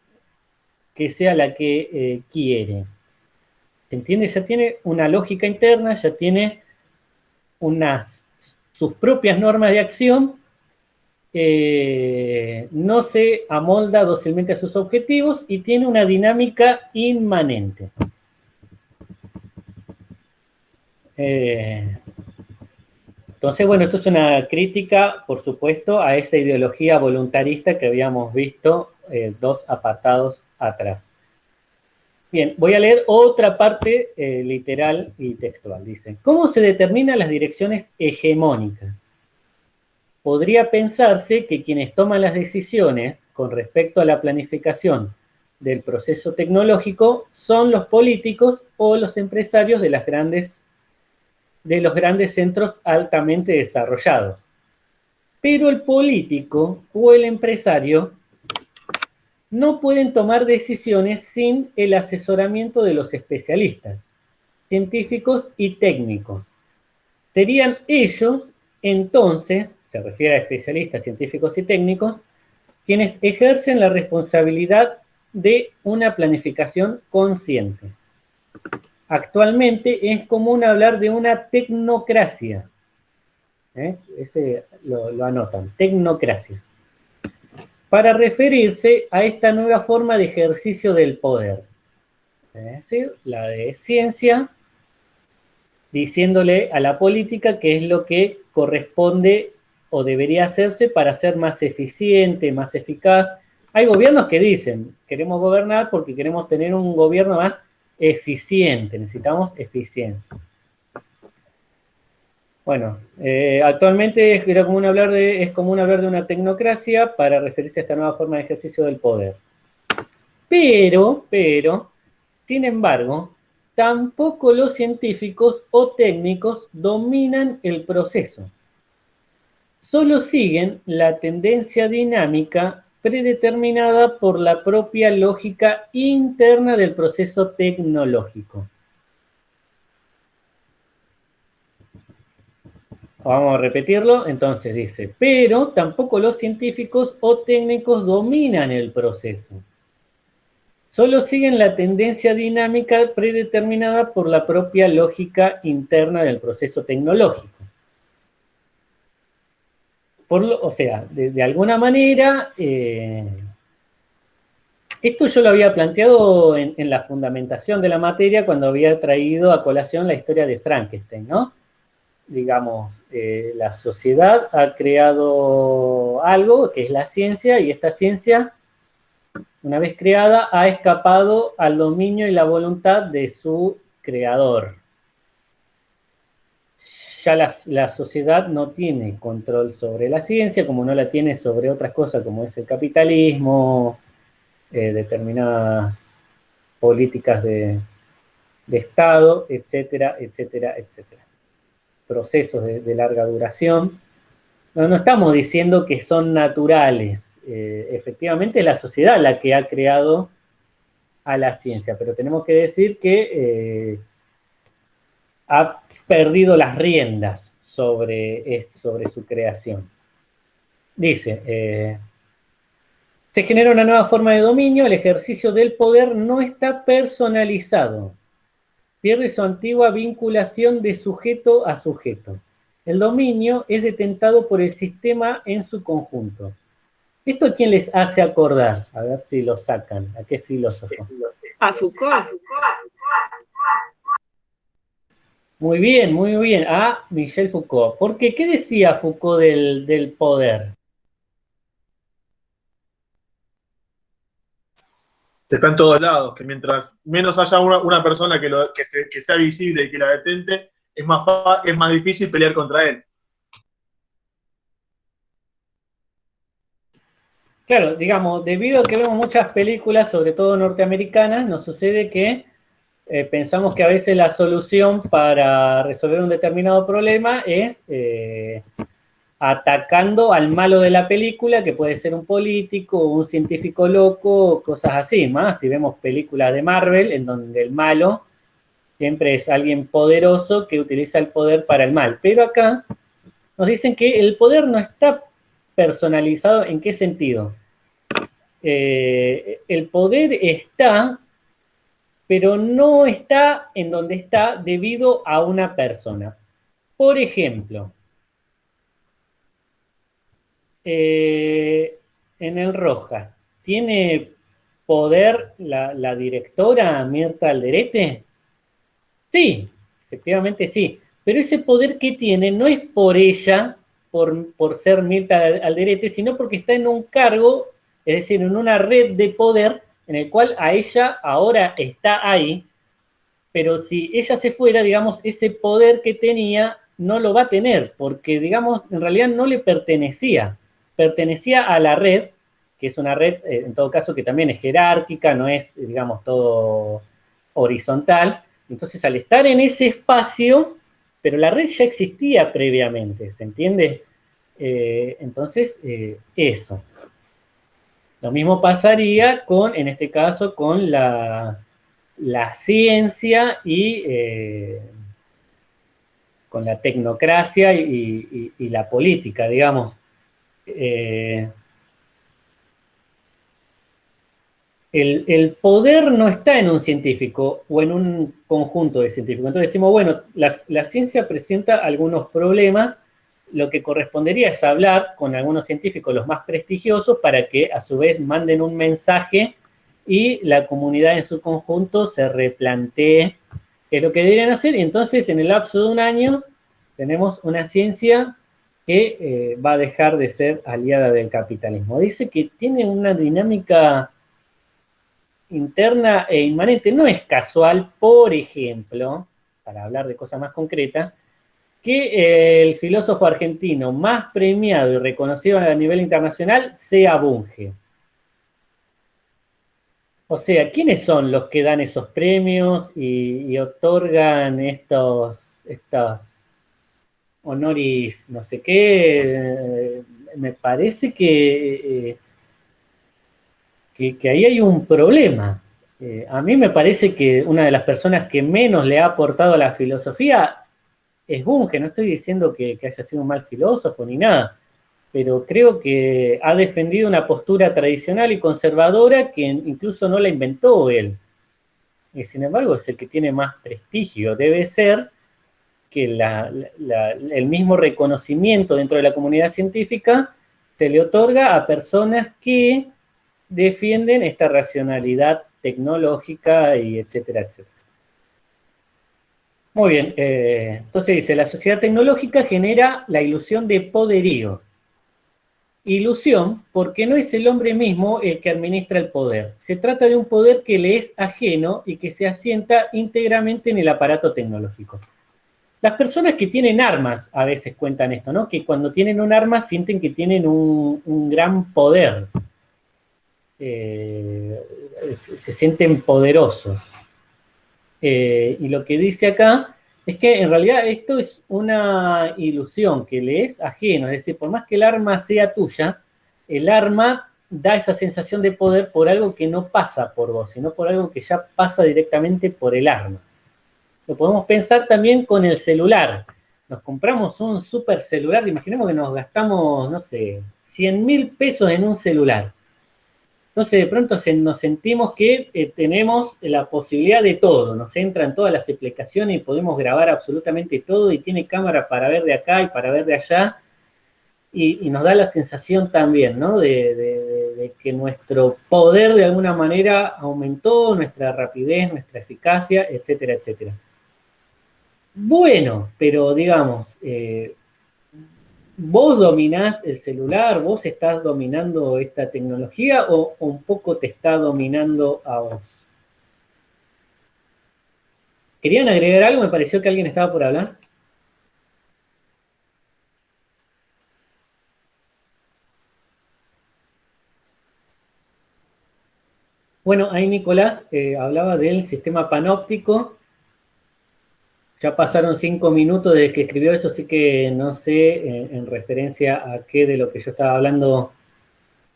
que sea la que quiere. ¿Se entiende? Ya tiene una lógica interna, ya tiene sus propias normas de acción, no se amolda dócilmente a sus objetivos y tiene una dinámica inmanente. Entonces, bueno, esto es una crítica, por supuesto, a esa ideología voluntarista que habíamos visto 2 apartados atrás. Bien, voy a leer otra parte literal y textual. Dice, ¿cómo se determinan las direcciones hegemónicas? Podría pensarse que quienes toman las decisiones con respecto a la planificación del proceso tecnológico son los políticos o los empresarios de los grandes centros altamente desarrollados. Pero el político o el empresario no pueden tomar decisiones sin el asesoramiento de los especialistas, científicos y técnicos. Serían ellos, entonces, se refiere a especialistas, científicos y técnicos, quienes ejercen la responsabilidad de una planificación consciente. Actualmente es común hablar de una tecnocracia. Ese lo anotan, tecnocracia. Para referirse a esta nueva forma de ejercicio del poder. Es decir, la de ciencia, diciéndole a la política qué es lo que corresponde o debería hacerse para ser más eficiente, más eficaz. Hay gobiernos que dicen, queremos gobernar porque queremos tener un gobierno más eficiente, necesitamos eficiencia. Bueno, actualmente es común hablar de una tecnocracia para referirse a esta nueva forma de ejercicio del poder. Pero, sin embargo, tampoco los científicos o técnicos dominan el proceso. Solo siguen la tendencia dinámica predeterminada por la propia lógica interna del proceso tecnológico. Vamos a repetirlo, entonces dice, pero tampoco los científicos o técnicos dominan el proceso. solo siguen la tendencia dinámica predeterminada por la propia lógica interna del proceso tecnológico. O sea, de alguna manera, esto yo lo había planteado en la fundamentación de la materia cuando había traído a colación la historia de Frankenstein, ¿no? Digamos, la sociedad ha creado algo que es la ciencia, y esta ciencia, una vez creada, ha escapado al dominio y la voluntad de su creador. Ya la sociedad no tiene control sobre la ciencia, como no la tiene sobre otras cosas como es el capitalismo, determinadas políticas de Estado, etcétera, etcétera, etcétera. Procesos de larga duración. No estamos diciendo que son naturales. Efectivamente es la sociedad la que ha creado a la ciencia, pero tenemos que decir que ha perdido las riendas sobre su creación. Dice, se genera una nueva forma de dominio, el ejercicio del poder no está personalizado, pierde su antigua vinculación de sujeto a sujeto. El dominio es detentado por el sistema en su conjunto. ¿Esto a quién les hace acordar? A ver si lo sacan. ¿A qué filósofo? A Foucault. Muy bien, muy bien. A Michel Foucault. ¿Por qué? ¿Qué decía Foucault del poder? Está en todos lados, que mientras menos haya una persona que sea visible y que la detente, es más difícil pelear contra él. Claro, digamos, debido a que vemos muchas películas, sobre todo norteamericanas, nos sucede que pensamos que a veces la solución para resolver un determinado problema es atacando al malo de la película, que puede ser un político, un científico loco, cosas así, más si vemos películas de Marvel, en donde el malo siempre es alguien poderoso que utiliza el poder para el mal. Pero acá nos dicen que el poder no está personalizado. ¿En qué sentido? El poder está, pero no está en donde está debido a una persona. Por ejemplo, en el Rojas, ¿tiene poder la directora Mirta Alderete? Sí, efectivamente sí. Pero ese poder que tiene no es por ella, por ser Mirta Alderete, sino porque está en un cargo, es decir, en una red de poder en el cual a ella ahora está ahí, pero si ella se fuera, digamos, ese poder que tenía no lo va a tener, porque, digamos, en realidad no le pertenecía a la red, que es una red, en todo caso, que también es jerárquica, no es, digamos, todo horizontal. Entonces, al estar en ese espacio, pero la red ya existía previamente, ¿se entiende? Entonces, eso. Lo mismo pasaría con, en este caso, con la ciencia y con la tecnocracia y la política, digamos. El poder no está en un científico o en un conjunto de científicos. Entonces decimos, bueno, la ciencia presenta algunos problemas, lo que correspondería es hablar con algunos científicos, los más prestigiosos, para que a su vez manden un mensaje y la comunidad en su conjunto se replantee qué es lo que deberían hacer. Y entonces, en el lapso de un año, tenemos una ciencia que va a dejar de ser aliada del capitalismo. Dice que tiene una dinámica interna e inmanente. No es casual, por ejemplo, para hablar de cosas más concretas, que el filósofo argentino más premiado y reconocido a nivel internacional sea Bunge. O sea, ¿quiénes son los que dan esos premios y otorgan estos honoris no sé qué? Me parece que ahí hay un problema. A mí me parece que una de las personas que menos le ha aportado a la filosofía es Bunge. No estoy diciendo que haya sido un mal filósofo ni nada, pero creo que ha defendido una postura tradicional y conservadora que incluso no la inventó él. Y sin embargo es el que tiene más prestigio. Debe ser que el mismo reconocimiento dentro de la comunidad científica se le otorga a personas que defienden esta racionalidad tecnológica y etcétera, etcétera. Muy bien, entonces dice, la sociedad tecnológica genera la ilusión de poderío. Ilusión porque no es el hombre mismo el que administra el poder. Se trata de un poder que le es ajeno y que se asienta íntegramente en el aparato tecnológico. Las personas que tienen armas a veces cuentan esto, ¿no? Que cuando tienen un arma sienten que tienen un gran poder. Se sienten poderosos. Y lo que dice acá es que en realidad esto es una ilusión que le es ajeno, es decir, por más que el arma sea tuya, el arma da esa sensación de poder por algo que no pasa por vos, sino por algo que ya pasa directamente por el arma. Lo podemos pensar también con el celular. Nos compramos un super celular, imaginemos que nos gastamos, no sé, 100.000 pesos en un celular. Entonces de pronto nos sentimos que tenemos la posibilidad de todo, nos entran todas las aplicaciones y podemos grabar absolutamente todo y tiene cámara para ver de acá y para ver de allá y nos da la sensación también, ¿no? de que nuestro poder de alguna manera aumentó, nuestra rapidez, nuestra eficacia, etcétera, etcétera. Bueno, pero digamos, ¿vos dominás el celular? ¿Vos estás dominando esta tecnología o un poco te está dominando a vos? ¿Querían agregar algo? Me pareció que alguien estaba por hablar. Bueno, ahí Nicolás hablaba del sistema panóptico. Ya pasaron 5 minutos desde que escribió eso, así que no sé en referencia a qué de lo que yo estaba hablando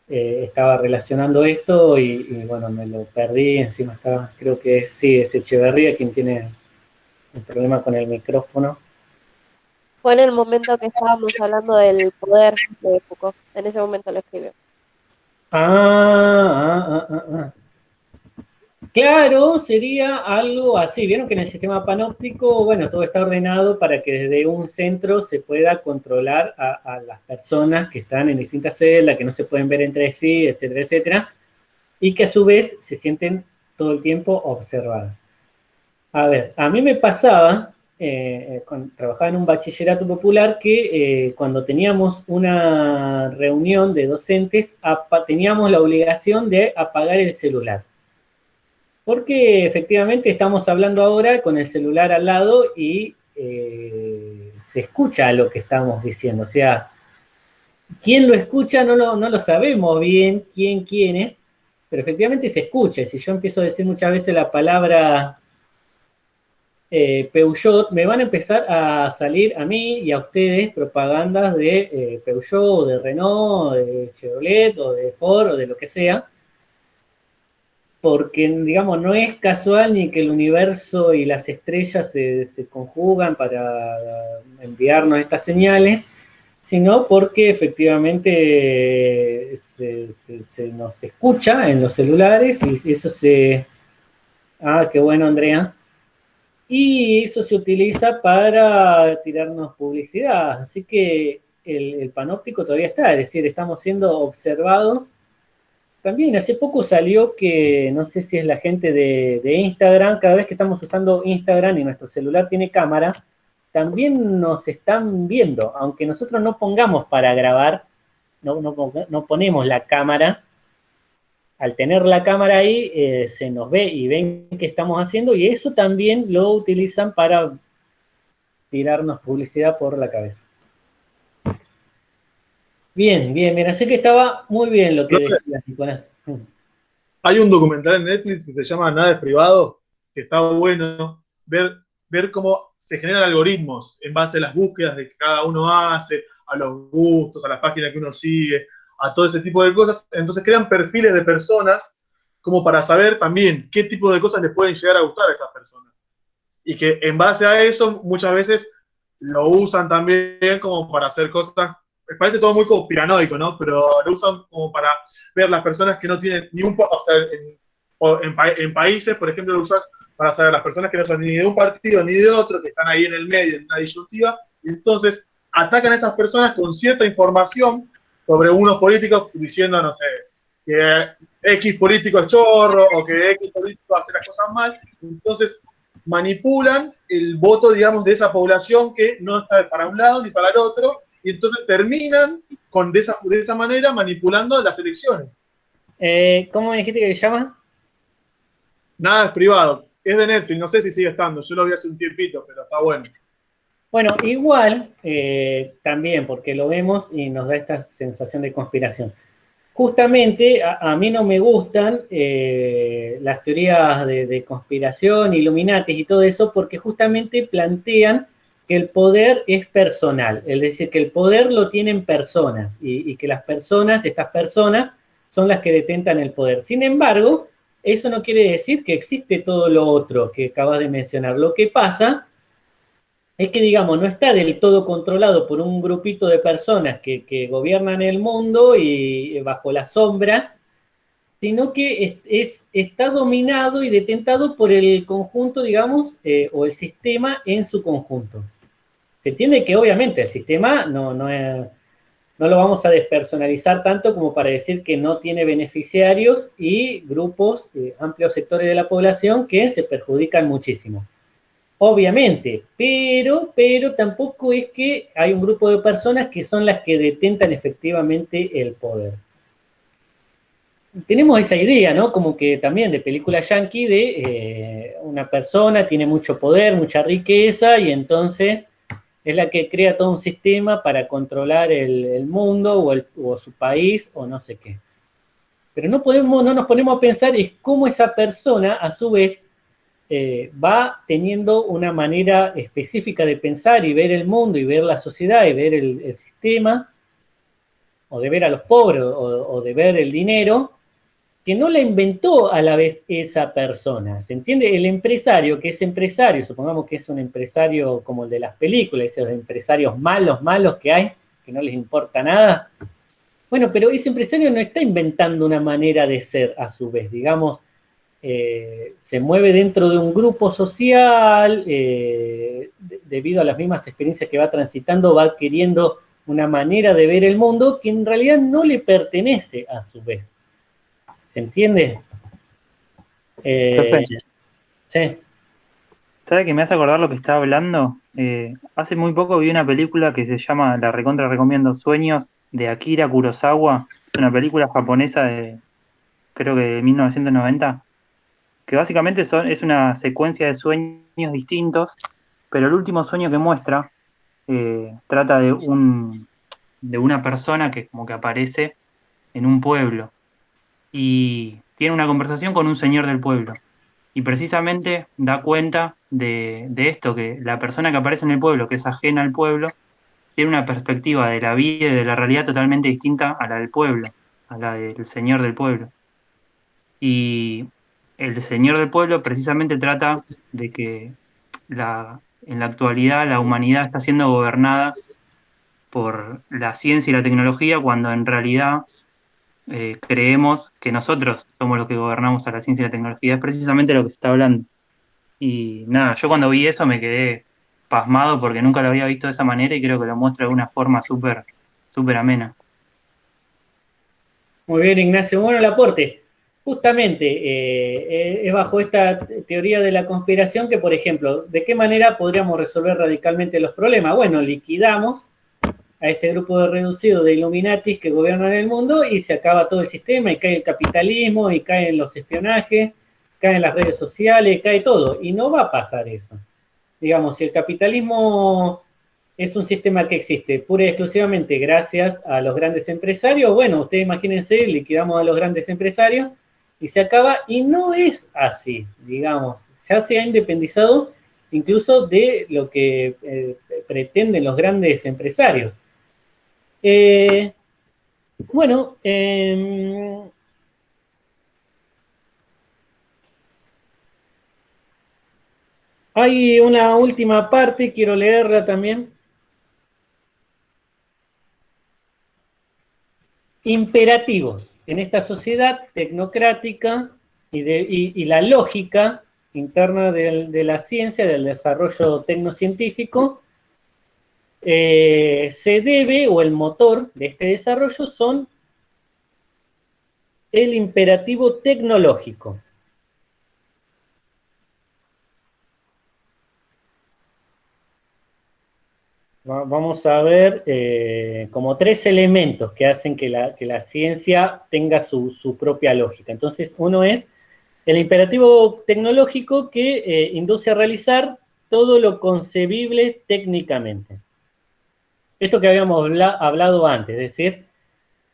estaba relacionando esto y bueno, me lo perdí. Encima estaba, creo que sí, es Echeverría quien tiene un problema con el micrófono. Fue en el momento que estábamos hablando del poder de Foucault. En ese momento lo escribió. Claro, sería algo así. Vieron que en el sistema panóptico, bueno, todo está ordenado para que desde un centro se pueda controlar a las personas que están en distintas celdas, que no se pueden ver entre sí, etcétera, etcétera, y que a su vez se sienten todo el tiempo observadas. A ver, a mí me pasaba, trabajaba en un bachillerato popular, que cuando teníamos una reunión de docentes, teníamos la obligación de apagar el celular. Porque efectivamente estamos hablando ahora con el celular al lado y se escucha lo que estamos diciendo. O sea, quién lo escucha no lo sabemos bien, quién es, pero efectivamente se escucha. Y si yo empiezo a decir muchas veces la palabra Peugeot, me van a empezar a salir a mí y a ustedes propagandas de Peugeot, o de Renault, de Chevrolet, o de Ford, o de lo que sea. Porque, digamos, no es casual ni que el universo y las estrellas se conjugan para enviarnos estas señales, sino porque efectivamente se nos escucha en los celulares y eso se... Ah, qué bueno, Andrea. Y eso se utiliza para tirarnos publicidad. Así que el panóptico todavía está, es decir, estamos siendo observados. También hace poco salió que, no sé si es la gente de Instagram, cada vez que estamos usando Instagram y nuestro celular tiene cámara, también nos están viendo, aunque nosotros no pongamos para grabar, no ponemos la cámara, al tener la cámara ahí se nos ve y ven qué estamos haciendo y eso también lo utilizan para tirarnos publicidad por la cabeza. Bien, así que estaba muy bien lo que decías, Nicolás. Hay un documental en Netflix que se llama Nada es privado, que está bueno ver cómo se generan algoritmos en base a las búsquedas que cada uno hace, a los gustos, a las páginas que uno sigue, a todo ese tipo de cosas. Entonces crean perfiles de personas como para saber también qué tipo de cosas les pueden llegar a gustar a esas personas. Y que en base a eso muchas veces lo usan también como para hacer cosas me parece todo muy conspiranoico, ¿no? Pero lo usan como para ver las personas que no tienen ni un, o sea, en países, por ejemplo, lo usan para saber las personas que no son ni de un partido ni de otro, que están ahí en el medio, en una disyuntiva, y entonces atacan a esas personas con cierta información sobre unos políticos diciendo, no sé, que X político es chorro o que X político hace las cosas mal, entonces manipulan el voto, digamos, de esa población que no está para un lado ni para el otro, y entonces terminan de esa manera manipulando las elecciones. ¿Cómo me dijiste que se llama? Nada es privado. Es de Netflix, no sé si sigue estando. Yo lo vi hace un tiempito, pero está bueno. Bueno, igual también, porque lo vemos y nos da esta sensación de conspiración. Justamente a mí no me gustan las teorías de conspiración, Illuminatis y todo eso, porque justamente plantean que el poder es personal, es decir, que el poder lo tienen personas y que las personas, estas personas, son las que detentan el poder. Sin embargo, eso no quiere decir que existe todo lo otro que acabas de mencionar. Lo que pasa es que, digamos, no está del todo controlado por un grupito de personas que gobiernan el mundo y bajo las sombras, sino que está dominado y detentado por el conjunto, digamos, o el sistema en su conjunto. Se entiende que obviamente el sistema no lo vamos a despersonalizar tanto como para decir que no tiene beneficiarios y grupos, amplios sectores de la población que se perjudican muchísimo. Obviamente, pero tampoco es que hay un grupo de personas que son las que detentan efectivamente el poder. Tenemos esa idea, ¿no? Como que también de película yankee de una persona tiene mucho poder, mucha riqueza y entonces es la que crea todo un sistema para controlar el mundo o su país o no sé qué. Pero no nos ponemos a pensar es cómo esa persona a su vez va teniendo una manera específica de pensar y ver el mundo y ver la sociedad y ver el sistema, o de ver a los pobres o de ver el dinero, que no la inventó a la vez esa persona. ¿Se entiende? El empresario, que es empresario, supongamos que es un empresario como el de las películas, esos empresarios malos que hay, que no les importa nada. Bueno, pero ese empresario no está inventando una manera de ser a su vez, digamos, se mueve dentro de un grupo social, debido a las mismas experiencias que va transitando, va adquiriendo una manera de ver el mundo que en realidad no le pertenece a su vez. ¿Se entiende? Sí. ¿Sabe que me hace acordar lo que estaba hablando? Hace muy poco vi una película que se llama, la recontra recomiendo, Sueños, de Akira Kurosawa. Es una película japonesa de, creo que de 1990, que básicamente es una secuencia de sueños distintos, pero el último sueño que muestra trata de una persona que como que aparece en un pueblo y tiene una conversación con un señor del pueblo. Y precisamente da cuenta de esto, que la persona que aparece en el pueblo, que es ajena al pueblo, tiene una perspectiva de la vida y de la realidad totalmente distinta a la del pueblo, a la del señor del pueblo. Y el señor del pueblo precisamente trata de que en la actualidad la humanidad está siendo gobernada por la ciencia y la tecnología, cuando en realidad creemos que nosotros somos los que gobernamos a la ciencia y la tecnología. Es precisamente lo que se está hablando. Y nada, yo cuando vi eso me quedé pasmado porque nunca lo había visto de esa manera y creo que lo muestra de una forma súper amena. Muy bien, Ignacio. Bueno, el aporte. Justamente es bajo esta teoría de la conspiración que, por ejemplo, ¿de qué manera podríamos resolver radicalmente los problemas? Bueno, liquidamos a este grupo de reducidos de Illuminatis que gobiernan el mundo y se acaba todo el sistema y cae el capitalismo y caen los espionajes, caen las redes sociales, cae todo. Y no va a pasar eso. Digamos, si el capitalismo es un sistema que existe pura y exclusivamente gracias a los grandes empresarios, bueno, ustedes imagínense, liquidamos a los grandes empresarios y se acaba, y no es así, digamos, ya se ha independizado incluso de lo que pretenden los grandes empresarios. Bueno, hay una última parte, quiero leerla también. imperativos en esta sociedad tecnocrática y la lógica interna de la ciencia, del desarrollo tecnocientífico, se debe, o el motor de este desarrollo son el imperativo tecnológico. Vamos a ver como 3 elementos que hacen que la ciencia tenga su propia lógica. Entonces, uno es el imperativo tecnológico que induce a realizar todo lo concebible técnicamente. Esto que habíamos hablado antes, es decir,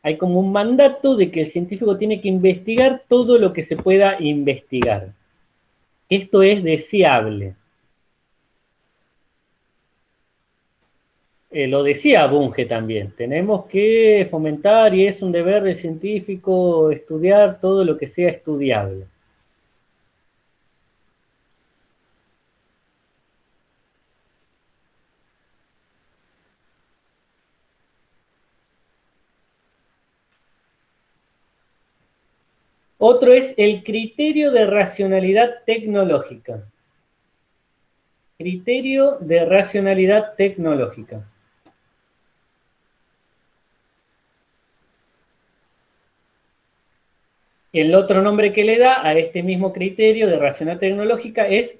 hay como un mandato de que el científico tiene que investigar todo lo que se pueda investigar. Esto es deseable. Lo decía Bunge también, tenemos que fomentar y es un deber del científico estudiar todo lo que sea estudiable. Otro es el criterio de racionalidad tecnológica. Criterio de racionalidad tecnológica. El otro nombre que le da a este mismo criterio de racionalidad tecnológica es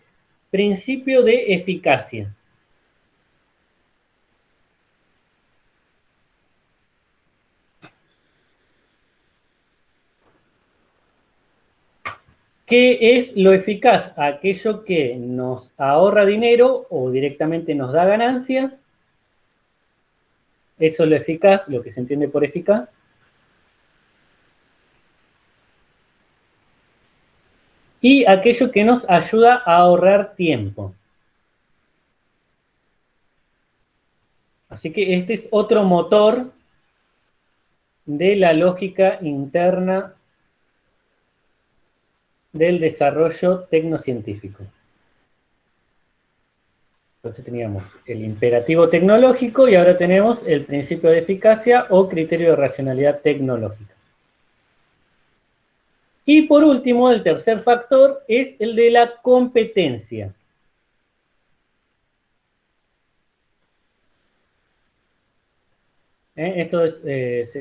principio de eficacia. ¿Qué es lo eficaz? Aquello que nos ahorra dinero o directamente nos da ganancias. Eso es lo eficaz, lo que se entiende por eficaz. Y aquello que nos ayuda a ahorrar tiempo. Así que este es otro motor de la lógica interna del desarrollo tecnocientífico. Entonces teníamos el imperativo tecnológico y ahora tenemos el principio de eficacia o criterio de racionalidad tecnológica. Y por último, el tercer factor es el de la competencia. Esto es,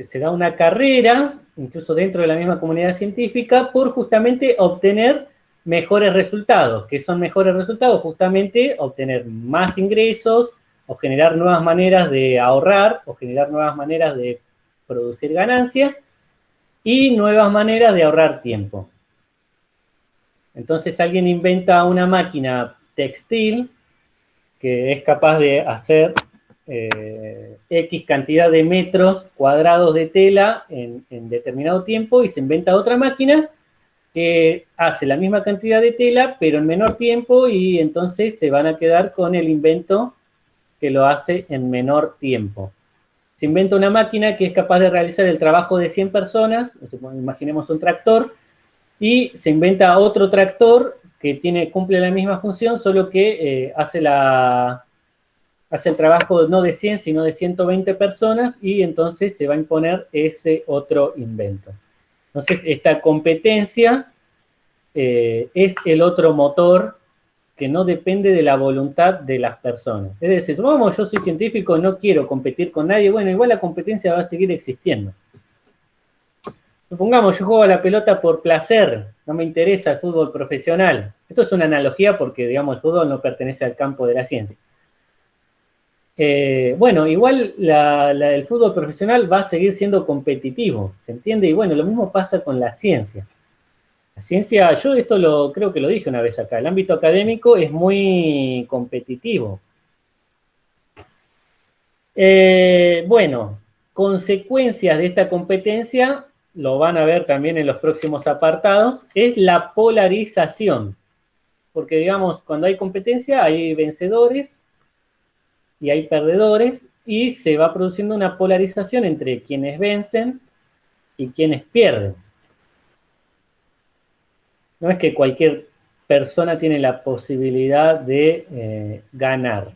se da una carrera, incluso dentro de la misma comunidad científica, por justamente obtener mejores resultados. ¿Qué son mejores resultados? Justamente obtener más ingresos, o generar nuevas maneras de ahorrar, o generar nuevas maneras de producir ganancias, y nuevas maneras de ahorrar tiempo. Entonces alguien inventa una máquina textil que es capaz de hacer X cantidad de metros cuadrados de tela en determinado tiempo y se inventa otra máquina que hace la misma cantidad de tela pero en menor tiempo y entonces se van a quedar con el invento que lo hace en menor tiempo. Se inventa una máquina que es capaz de realizar el trabajo de 100 personas, imaginemos un tractor, y se inventa otro tractor que cumple la misma función, solo que hace el trabajo no de 100, sino de 120 personas, y entonces se va a imponer ese otro invento. Entonces, esta competencia es el otro motor que no depende de la voluntad de las personas. Es decir, vamos, yo soy científico, no quiero competir con nadie, bueno, igual la competencia va a seguir existiendo. Supongamos, yo juego a la pelota por placer, no me interesa el fútbol profesional. Esto es una analogía porque, digamos, el fútbol no pertenece al campo de la ciencia. Bueno, igual el fútbol profesional va a seguir siendo competitivo, ¿se entiende? Y bueno, lo mismo pasa con la ciencia. La ciencia, yo esto creo que lo dije una vez acá, el ámbito académico es muy competitivo. Bueno, consecuencias de esta competencia, lo van a ver también en los próximos apartados, es la polarización. Porque, digamos, cuando hay competencia hay vencedores y hay perdedores, y se va produciendo una polarización entre quienes vencen y quienes pierden. No es que cualquier persona tiene la posibilidad de ganar.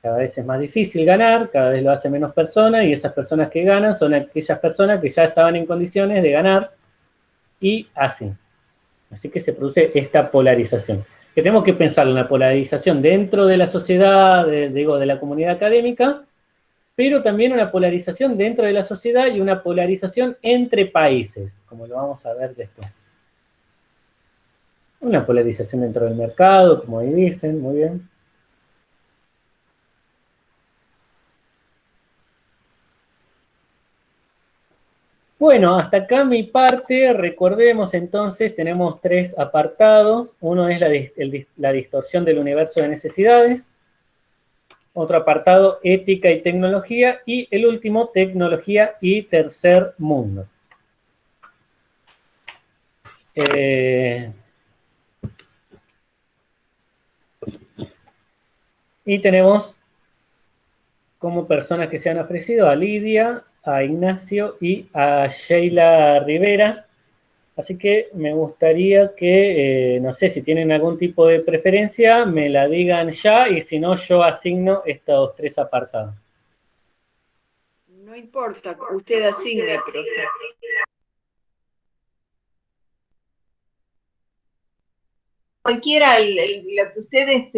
Cada vez es más difícil ganar, cada vez lo hacen menos personas, y esas personas que ganan son aquellas personas que ya estaban en condiciones de ganar y hacen. Así que se produce esta polarización. Que tenemos que pensar en la polarización dentro de la sociedad, de la comunidad académica, pero también una polarización dentro de la sociedad y una polarización entre países, como lo vamos a ver después. Una polarización dentro del mercado, como ahí dicen, muy bien. Bueno, hasta acá mi parte. Recordemos entonces, tenemos 3 apartados. Uno es la distorsión del universo de necesidades. Otro apartado, ética y tecnología. Y el último, tecnología y tercer mundo. Y tenemos como personas que se han ofrecido a Lidia, a Ignacio y a Sheila Rivera. Así que me gustaría que, no sé, si tienen algún tipo de preferencia, me la digan ya, y si no, yo asigno estos 3 apartados. No importa, usted asigne, profe. Cualquiera, lo que ustedes